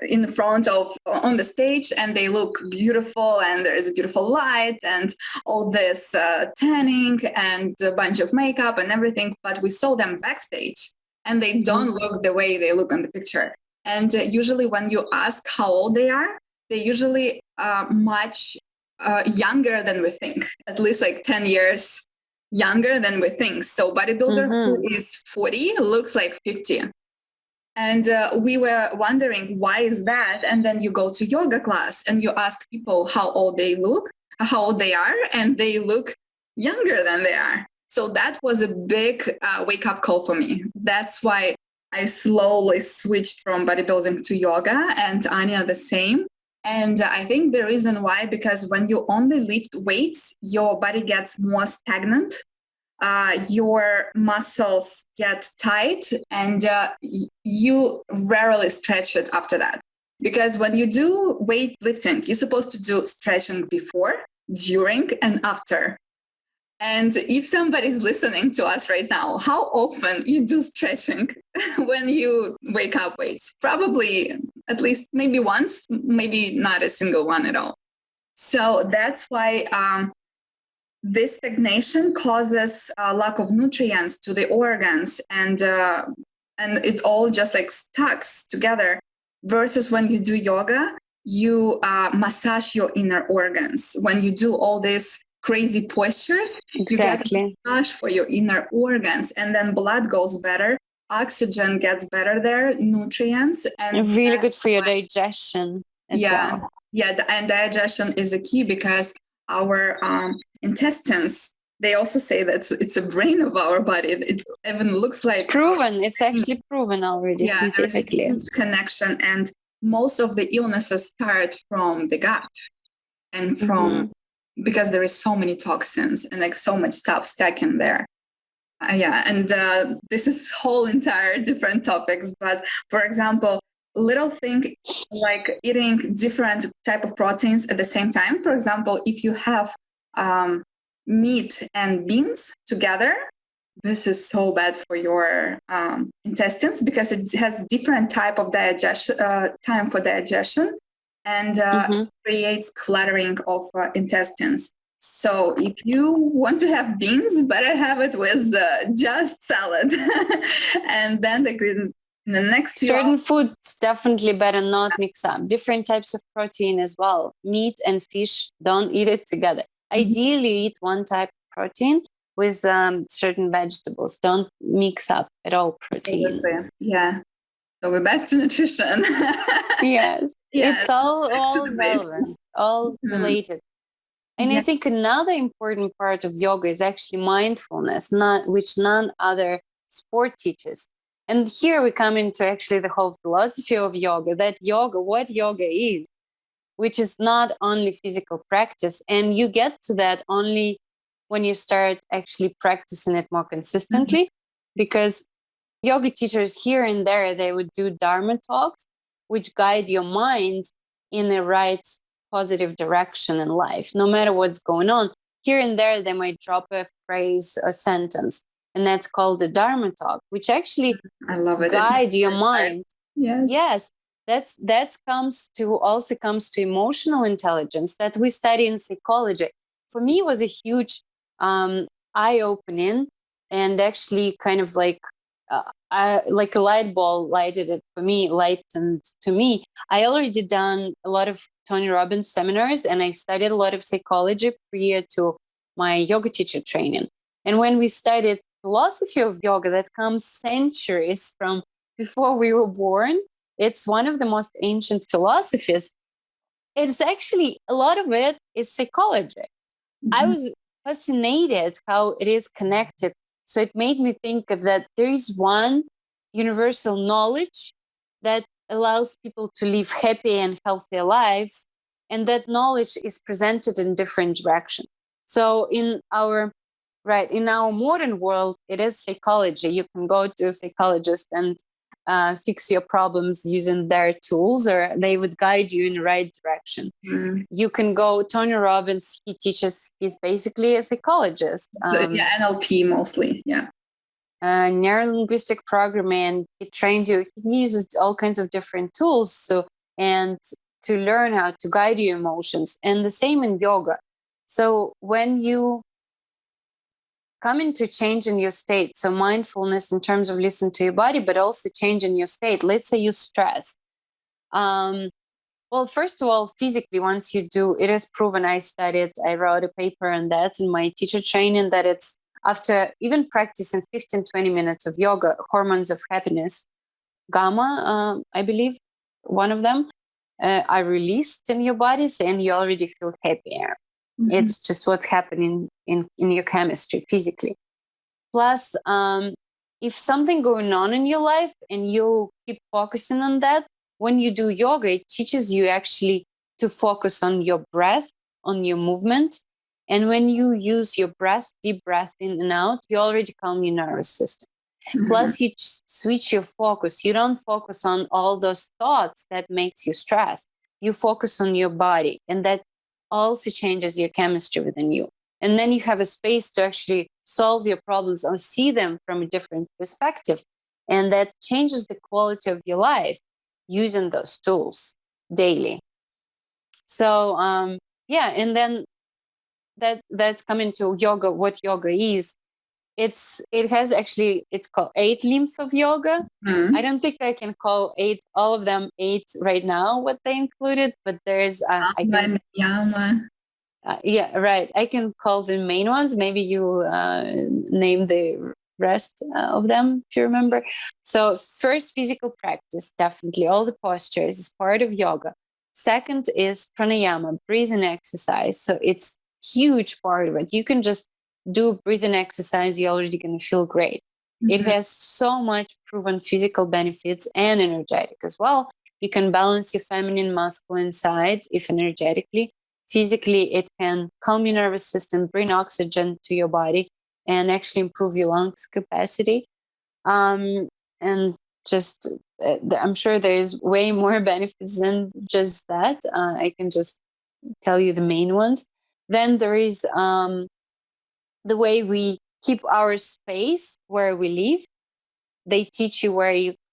in front of on the stage, and they look beautiful, and there's a beautiful light and all this tanning and a bunch of makeup and everything, but we saw them backstage and they don't look the way they look on the picture. And usually when you ask how old they are, they usually much younger than we think, at least like 10 years younger than we think. So bodybuilder who is 40 looks like 50. And we were wondering, why is that? And then you go to yoga class and you ask people how old they look, how old they are, and they look younger than they are. So that was a big wake-up call for me. That's why I slowly switched from bodybuilding to yoga, and Anya the same. And I think the reason why, because when you only lift weights, your body gets more stagnant. Your muscles get tight, and you rarely stretch it after that. Because when you do weightlifting, you're supposed to do stretching before, during, and after. And if somebody's listening to us right now, how often you do stretching when you wake up weights? Probably at least maybe once, maybe not a single one at all. So that's why this stagnation causes a lack of nutrients to the organs, and and it all just like stacks together. Versus when you do yoga, you massage your inner organs. When you do all these crazy postures, Exactly. you get a massage for your inner organs, and then blood goes better, oxygen gets better there, nutrients, and really good for your digestion as well. And digestion is the key, because our intestines, they also say that it's a brain of our body. It even looks like it's proven. It's actually proven already scientifically. There's a huge connection, and most of the illnesses start from the gut, and from because there is so many toxins and like so much stuff stacking there. This is whole entire different topics. But for example, little thing like eating different type of proteins at the same time. For example, if you have meat and beans together, this is so bad for your intestines, because it has different type of digestion time for digestion, and it creates cluttering of intestines. So if you want to have beans, better have it with just salad. And then the next certain foods definitely better not mix up. Different types of protein as well. Meat and fish, don't eat it together. Ideally, eat one type of protein with certain vegetables. Don't mix up at all proteins. Yeah. So we're back to nutrition. Yes. It's all relevant, all related. And I think another important part of yoga is actually mindfulness, which none other sport teaches. And here we come into actually the whole philosophy of yoga, what yoga is, which is not only physical practice. And you get to that only when you start actually practicing it more consistently, because yoga teachers here and there, they would do Dharma talks, which guide your mind in the right positive direction in life, no matter what's going on. Here and there, they might drop a phrase or sentence, and that's called the Dharma talk, which actually I love it. Guide your mind. Yes. That comes to emotional intelligence that we study in psychology. For me, it was a huge eye-opening, and actually kind of like a light bulb lightened to me. I already done a lot of Tony Robbins seminars, and I studied a lot of psychology prior to my yoga teacher training. And when we studied philosophy of yoga, that comes centuries from before we were born, it's one of the most ancient philosophies. It's actually, a lot of it is psychology. I was fascinated how it is connected. So it made me think of that there is one universal knowledge that allows people to live happy and healthy lives. And that knowledge is presented in different directions. So in our modern world, it is psychology. You can go to a psychologist and fix your problems using their tools, or they would guide you in the right direction. You can go, Tony Robbins, he's basically a psychologist. NLP mostly, neuro-linguistic programming, he trained you. He uses all kinds of different tools to learn how to guide your emotions. And the same in yoga. So when you come into change in your state, so mindfulness in terms of listen to your body, but also change in your state. Let's say you're stressed. Well, first of all, physically, once you do, it is proven. I wrote a paper on that in my teacher training, that it's after even practicing 15, 20 minutes of yoga, hormones of happiness, gamma, I believe, one of them, are released in your bodies, and you already feel happier. It's just what's happening in your chemistry physically. Plus, if something going on in your life and you keep focusing on that, when you do yoga, it teaches you actually to focus on your breath, on your movement. And when you use your breath, deep breath in and out, you already calm your nervous system. Plus, you switch your focus. You don't focus on all those thoughts that makes you stressed. You focus on your body, and that also changes your chemistry within you. And then you have a space to actually solve your problems or see them from a different perspective. And that changes the quality of your life using those tools daily. So, and then that's coming to yoga, what yoga is. it's called 8 limbs of yoga. Mm. I don't think I can call all of them 8 right now, what they included, but there's I can Pranayama. yeah, right. I can call the main ones. Maybe you name the rest of them if you remember. So first, physical practice, definitely. All the postures is part of yoga. Second is pranayama, breathing exercise. So it's huge part of it. You can just do breathing exercise. You're already going to feel great. It has so much proven physical benefits and energetic as well. You can balance your feminine, masculine side if energetically. Physically, it can calm your nervous system, bring oxygen to your body, and actually improve your lungs capacity. And just, I'm sure there's way more benefits than just that. I can just tell you the main ones. Then there is the way we keep our space where we live. They teach you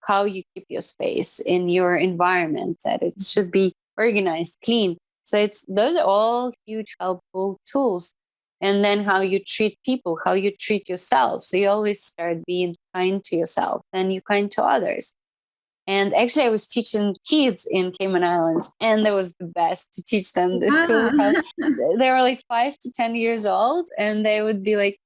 how you keep your space in your environment, that it should be organized, clean. So those are all huge helpful tools. And then how you treat people, how you treat yourself. So you always start being kind to yourself, then you're kind to others. And actually, I was teaching kids in Cayman Islands, and that was the best to teach them this tool. How they were like 5 to 10 years old, and they would be like,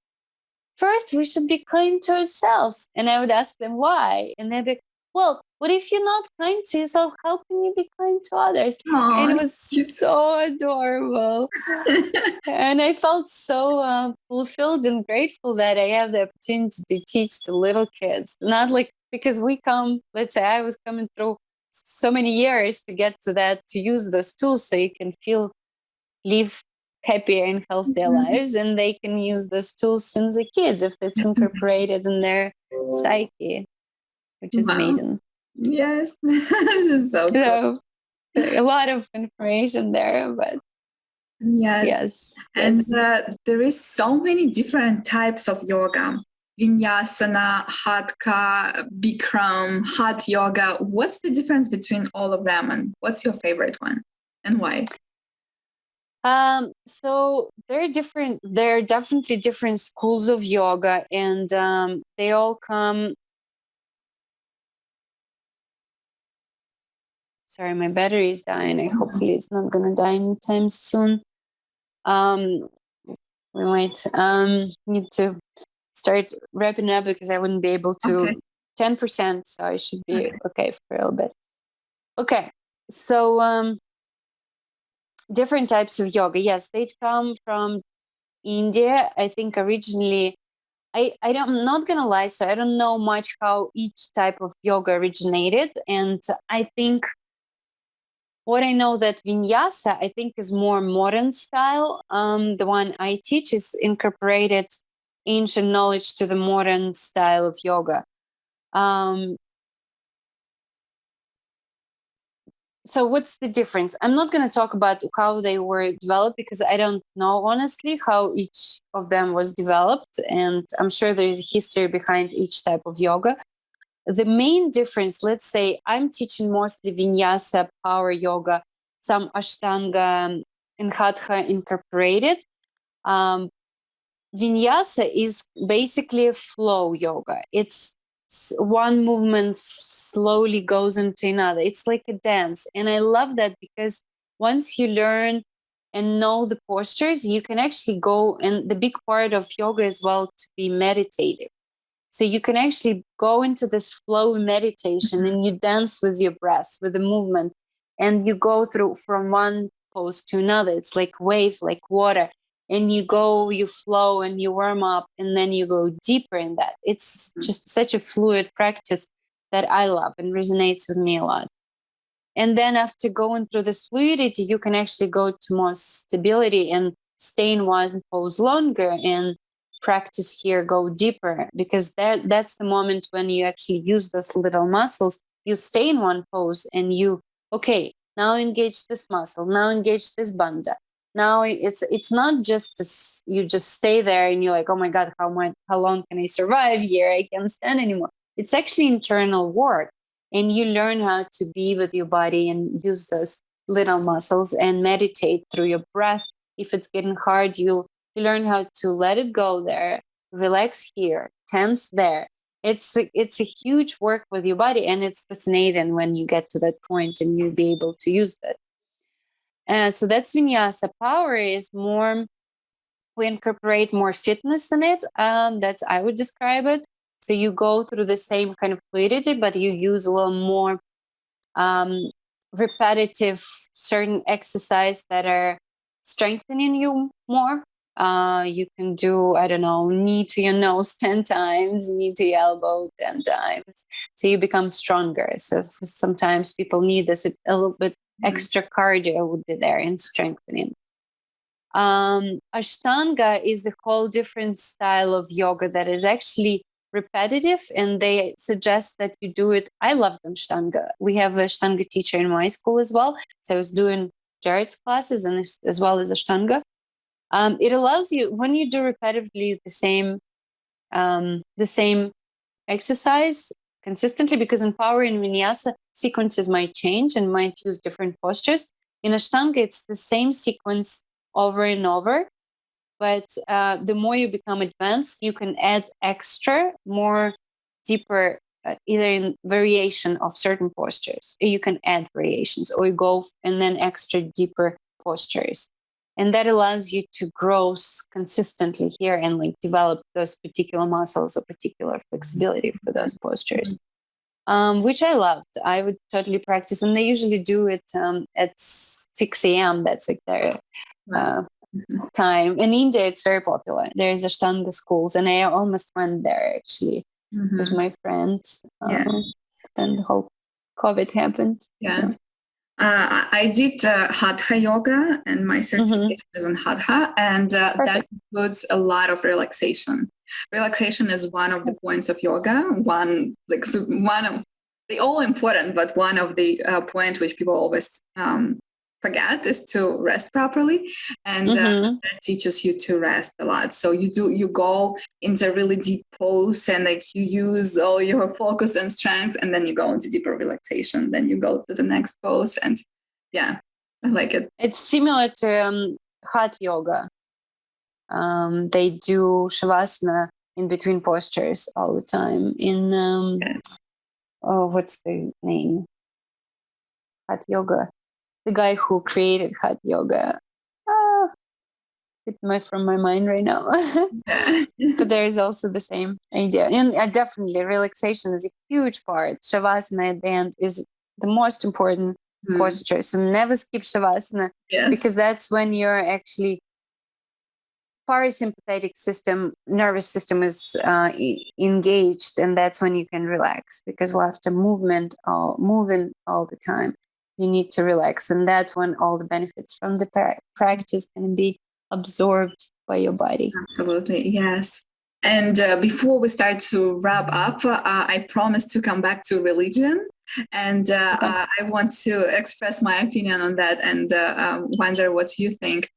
first, we should be kind to ourselves. And I would ask them why. And they'd be, well, what if you're not kind to yourself? How can you be kind to others? And it was so adorable. And I felt so fulfilled and grateful that I have the opportunity to teach the little kids. Not like, because let's say I was coming through so many years to get to that, to use those tools so you can live happier and healthier lives, and they can use those tools since a kid if it's incorporated in their psyche, which is amazing. Yes. This is so cool. A lot of information there, but yes. And there is so many different types of yoga. Vinyasa, Hatha, Bikram, Hatha yoga. What's the difference between all of them, and what's your favorite one and why? So there are definitely different schools of yoga, and they all come. Sorry, my battery is dying. Hopefully it's not gonna die anytime soon. We might need to start wrapping up because I wouldn't be able to 10%, so I should be okay for a little bit. Okay, so different types of yoga. Yes, they come from India. I think originally, I'm not gonna lie, so I don't know much how each type of yoga originated, and I think what I know that Vinyasa, I think, is more modern style. The one I teach is incorporated ancient knowledge to the modern style of yoga. So what's the difference? I'm not going to talk about how they were developed because I don't know, honestly, how each of them was developed. And I'm sure there is a history behind each type of yoga. The main difference, let's say I'm teaching mostly Vinyasa, power yoga, some Ashtanga and Hatha incorporated. Vinyasa is basically a flow yoga. It's one movement slowly goes into another. It's like a dance. And I love that because once you learn and know the postures, you can actually go, and the big part of yoga as well to be meditative. So you can actually go into this flow meditation and you dance with your breath, with the movement, and you go through from one pose to another. It's like wave, like water. And you go, you flow and you warm up, and then you go deeper in that. It's just such a fluid practice that I love and resonates with me a lot. And then after going through this fluidity, you can actually go to more stability and stay in one pose longer and practice here, go deeper, because that's the moment when you actually use those little muscles. You stay in one pose and okay, now engage this muscle, now engage this bandha. Now it's not just this, you just stay there and you're like, oh my God, how long can I survive here? I can't stand anymore. It's actually internal work. And you learn how to be with your body and use those little muscles and meditate through your breath. If it's getting hard, you learn how to let it go there relax here, tense there. It's a huge work with your body, and it's fascinating when you get to that point and you'll be able to use that. So that's Vinyasa. Power is more, we incorporate more fitness in it. That's, I would describe it. So you go through the same kind of fluidity, but you use a little more repetitive certain exercise that are strengthening you more. You can do, I don't know, knee to your nose 10 times, knee to your elbow 10 times. So you become stronger. So sometimes people need this, a little bit extra cardio would be there in strengthening. Ashtanga is the whole different style of yoga that is actually repetitive, and they suggest that you do it. I love Ashtanga. We have a Ashtanga teacher in my school as well. So I was doing Jared's classes and as well as Ashtanga. It allows you, when you do repetitively the same exercise consistently, because in power and vinyasa, sequences might change and might use different postures. In Ashtanga, it's the same sequence over and over. But the more you become advanced, you can add extra, more deeper, either in variation of certain postures. You can add variations, or you go and then extra deeper postures. And that allows you to grow consistently here and like develop those particular muscles or particular flexibility for those postures, which I loved. I would totally practice. And they usually do it at 6 a.m. That's like their time. In India, it's very popular. There is Ashtanga schools, and I almost went there actually with my friends. Then the whole COVID happened. Yeah. I did Hatha yoga, and my certification is in Hatha, and that includes a lot of relaxation. Relaxation is one of the points of yoga. One of the all important, but one of the point which people always forget is to rest properly, and that teaches you to rest a lot. So you go into a really deep pose, and like you use all your focus and strength, and then you go into deeper relaxation. Then you go to the next pose, and yeah, I like it. It's similar to hot yoga. They do shavasana in between postures all the time. In what's the name? Hot yoga. The guy who created hot yoga. It's from my mind right now. But there is also the same idea. And definitely relaxation is a huge part. Shavasana at the end is the most important posture. So never skip Shavasana, because that's when you're actually parasympathetic nervous system is engaged, and that's when you can relax, because after moving all the time, you need to relax, and that's when all the benefits from the practice can be absorbed by your body. Absolutely, yes. And before we start to wrap up, I promised to come back to religion, and I want to express my opinion on that and wonder what you think.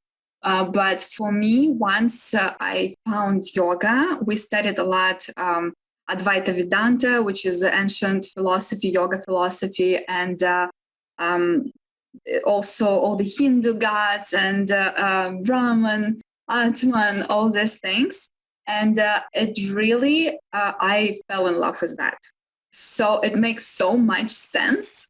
But for me, once I found yoga, we studied a lot Advaita Vedanta, which is the ancient philosophy, yoga philosophy, and also all the Hindu gods and Brahman, Atman, all these things. And it really, I fell in love with that. So it makes so much sense.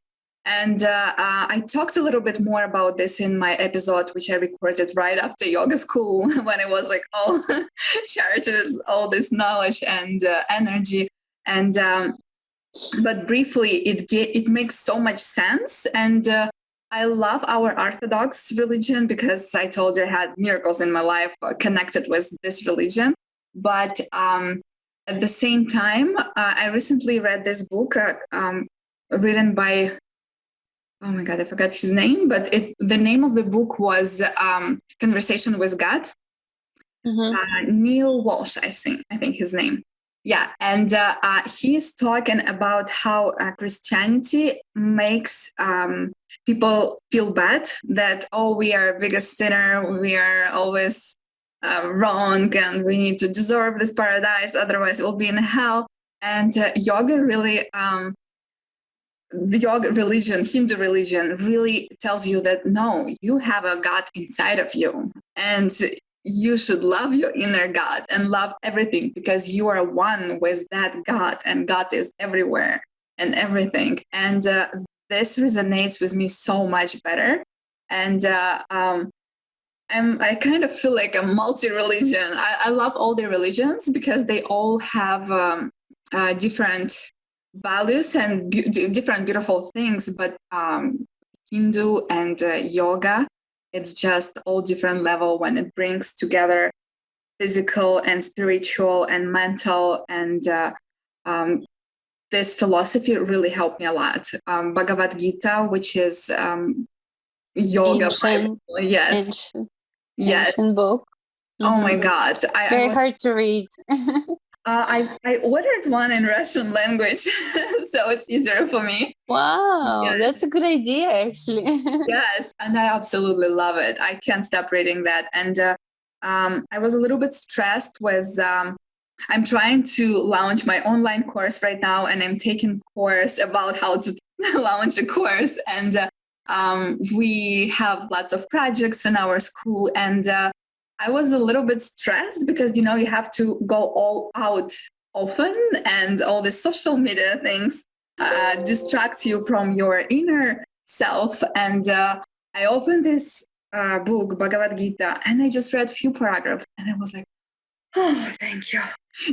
And I talked a little bit more about this in my episode, which I recorded right after yoga school, when it was like, oh, charges all this knowledge and energy. And but briefly, it makes so much sense. And I love our Orthodox religion, because I told you I had miracles in my life connected with this religion. But at the same time, I recently read this book written by, oh my God, I forgot his name, but the name of the book was Conversation with God. Neil Walsh, I think his name. Yeah, and he's talking about how Christianity makes people feel bad, that, oh, we are biggest sinner, we are always wrong, and we need to deserve this paradise, otherwise we'll be in hell. And yoga really, the yoga religion, Hindu religion, really tells you that, no, you have a God inside of you. And you should love your inner God and love everything, because you are one with that God, and God is everywhere and everything. And this resonates with me so much better. And I kind of feel like a multi-religion. I love all the religions because they all have different values and different beautiful things. But Hindu and yoga, it's just all different level when it brings together physical and spiritual and mental. And this philosophy really helped me a lot. Bhagavad Gita, which is yoga Bible. Yes. Yes. Ancient book. Oh my God. Very hard to read. I ordered one in Russian language, so it's easier for me. Wow, Yes. that's a good idea, actually. Yes, and I absolutely love it. I can't stop reading that. And I was a little bit stressed with, I'm trying to launch my online course right now, and I'm taking course about how to launch a course. And we have lots of projects in our school, and I was a little bit stressed because, you have to go all out often, and all the social media things distract you from your inner self. And I opened this book, Bhagavad Gita, and I just read a few paragraphs, and I was like, oh, thank you.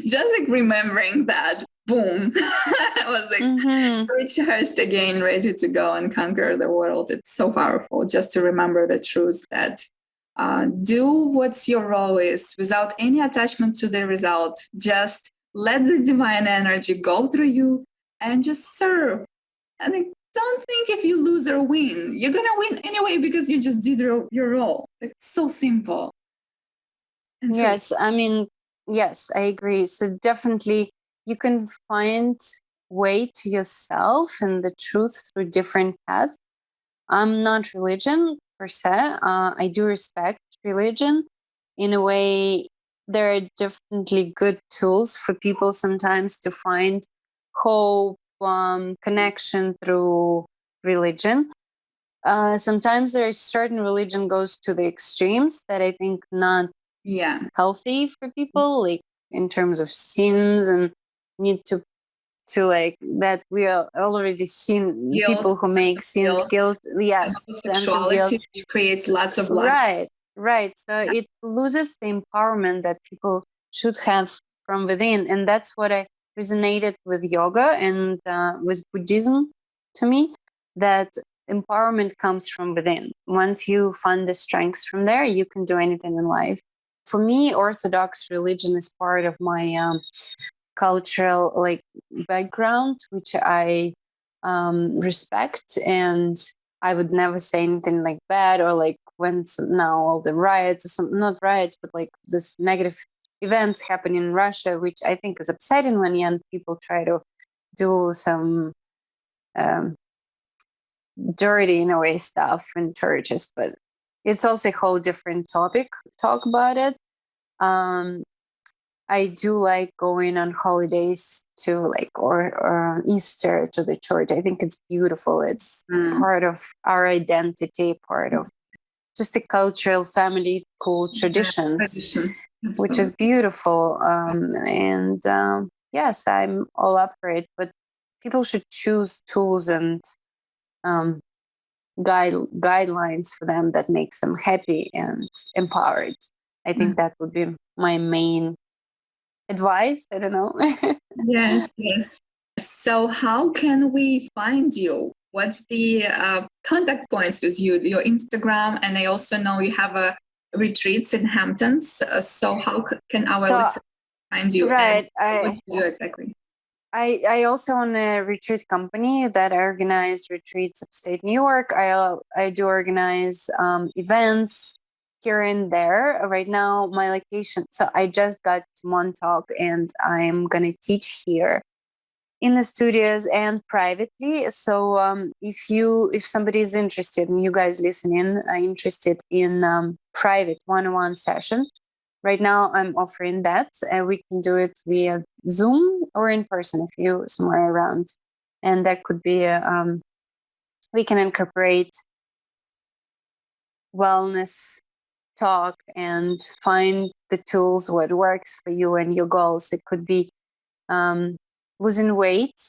Just like remembering that, boom. I was like recharged again, ready to go and conquer the world. It's so powerful just to remember the truth that do what's your role is without any attachment to the result. Just let the divine energy go through you and just serve. And don't think if you lose or win. You're going to win anyway because you just did your role. It's so simple. And yes, yes, I agree. So definitely you can find way to yourself and the truth through different paths. I'm not religion per se. I do respect religion. In a way, there are definitely good tools for people sometimes to find hope, connection through religion. Sometimes there is certain religion goes to the extremes that I think not healthy for people, like in terms of sins, and need to like that. We are already seen guilt, people who make sins, guilt, yes, sense of guilt, creates lots of blood. Right. So it loses the empowerment that people should have from within, and that's what I resonated with yoga and with Buddhism to me. That empowerment comes from within. Once you find the strengths from there, you can do anything in life. For me, Orthodox religion is part of my cultural background, which I respect, and I would never say anything like bad or like when now all the riots or some, not riots, but like this negative events happen in Russia, which I think is upsetting when young people try to do some dirty in a way stuff in churches, but it's also a whole different topic to talk about it. I do like going on holidays to or Easter to the church. I think it's beautiful. It's part of our identity, part of just the cultural family cool traditions, which is beautiful. Yes, I'm all up for it, but people should choose tools and guidelines for them that makes them happy and empowered. I think that would be my main advice. I don't know. Yes. So how can we find you? What's the contact points with you? Your Instagram, and I also know you have retreats in Hamptons. So how can our listeners find you? Right. And what do you do exactly? I also own a retreat company that organized retreats upstate New York. I do organize events here and there. Right now, my location. So I just got to Montauk, and I'm gonna teach here in the studios and privately. So if somebody is interested, and you guys listening are interested in private one-on-one session, right now I'm offering that, and we can do it via Zoom or in person if you're somewhere around. And that could be we can incorporate wellness talk and find the tools, what works for you and your goals. It could be losing weight,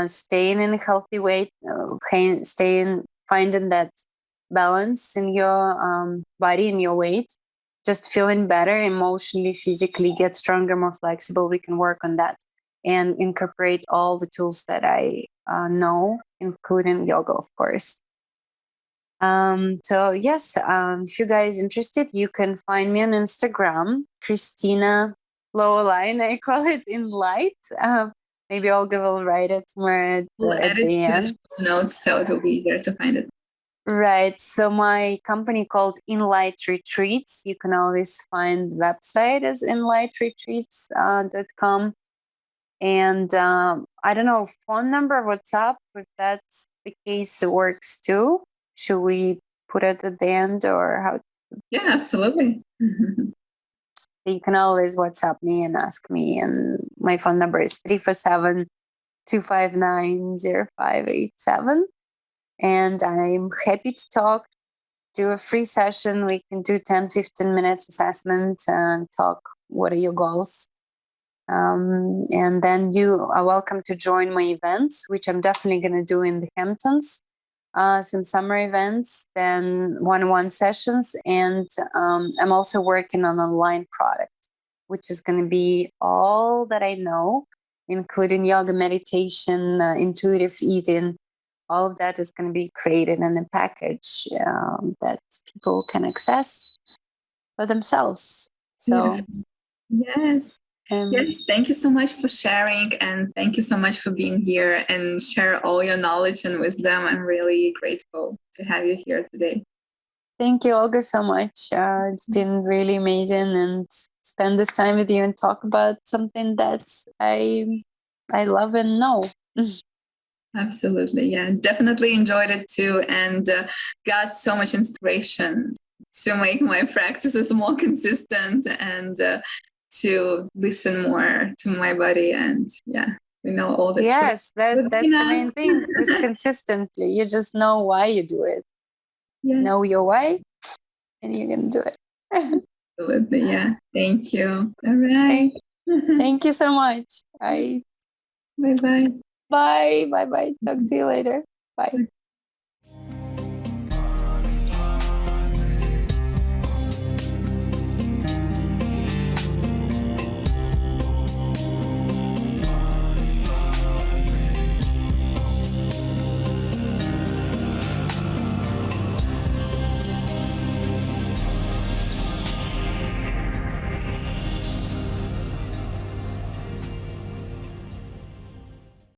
staying in a healthy weight, finding that balance in your body, in your weight, just feeling better emotionally, physically, get stronger, more flexible. We can work on that and incorporate all the tools that I know, including yoga, of course. So yes, if you guys interested, you can find me on Instagram, Kristina lower line, I call it, in light. Maybe Olga will write it somewhere We'll at add it the to end. the notes, so it will be easier to find it. Right. So my company called Inlight Retreats. You can always find the website as inlightretreats.com. And I don't know, phone number, WhatsApp, if that's the case, it works too. Should we put it at the end or how? Yeah, absolutely. You can always WhatsApp me and ask me. And my phone number is 347-259-0587. And I'm happy to talk, do a free session. We can do 10-15 minutes assessment and talk what are your goals. And then you are welcome to join my events, which I'm definitely going to do in the Hamptons. Some summer events, then one-on-one sessions. And I'm also working on an online product, which is going to be all that I know, including yoga, meditation, intuitive eating. All of that is going to be created in a package that people can access for themselves. So, yes. Yes, thank you so much for sharing, and thank you so much for being here and share all your knowledge and wisdom. I'm really grateful to have you here today. Thank you, Olga, so much. It's been really amazing and spend this time with you and talk about something that I love and know. Absolutely. Yeah, definitely enjoyed it too, and got so much inspiration to make my practices more consistent and to listen more to my body. And yeah, we know all the yes, that's the the main thing is consistently. You just know why you do it. Yes. Know your why, and you're gonna do it. Absolutely. Yeah. Thank you. All right. Thank you so much. Bye. Bye-bye. Bye. Bye. Talk to you later. Bye.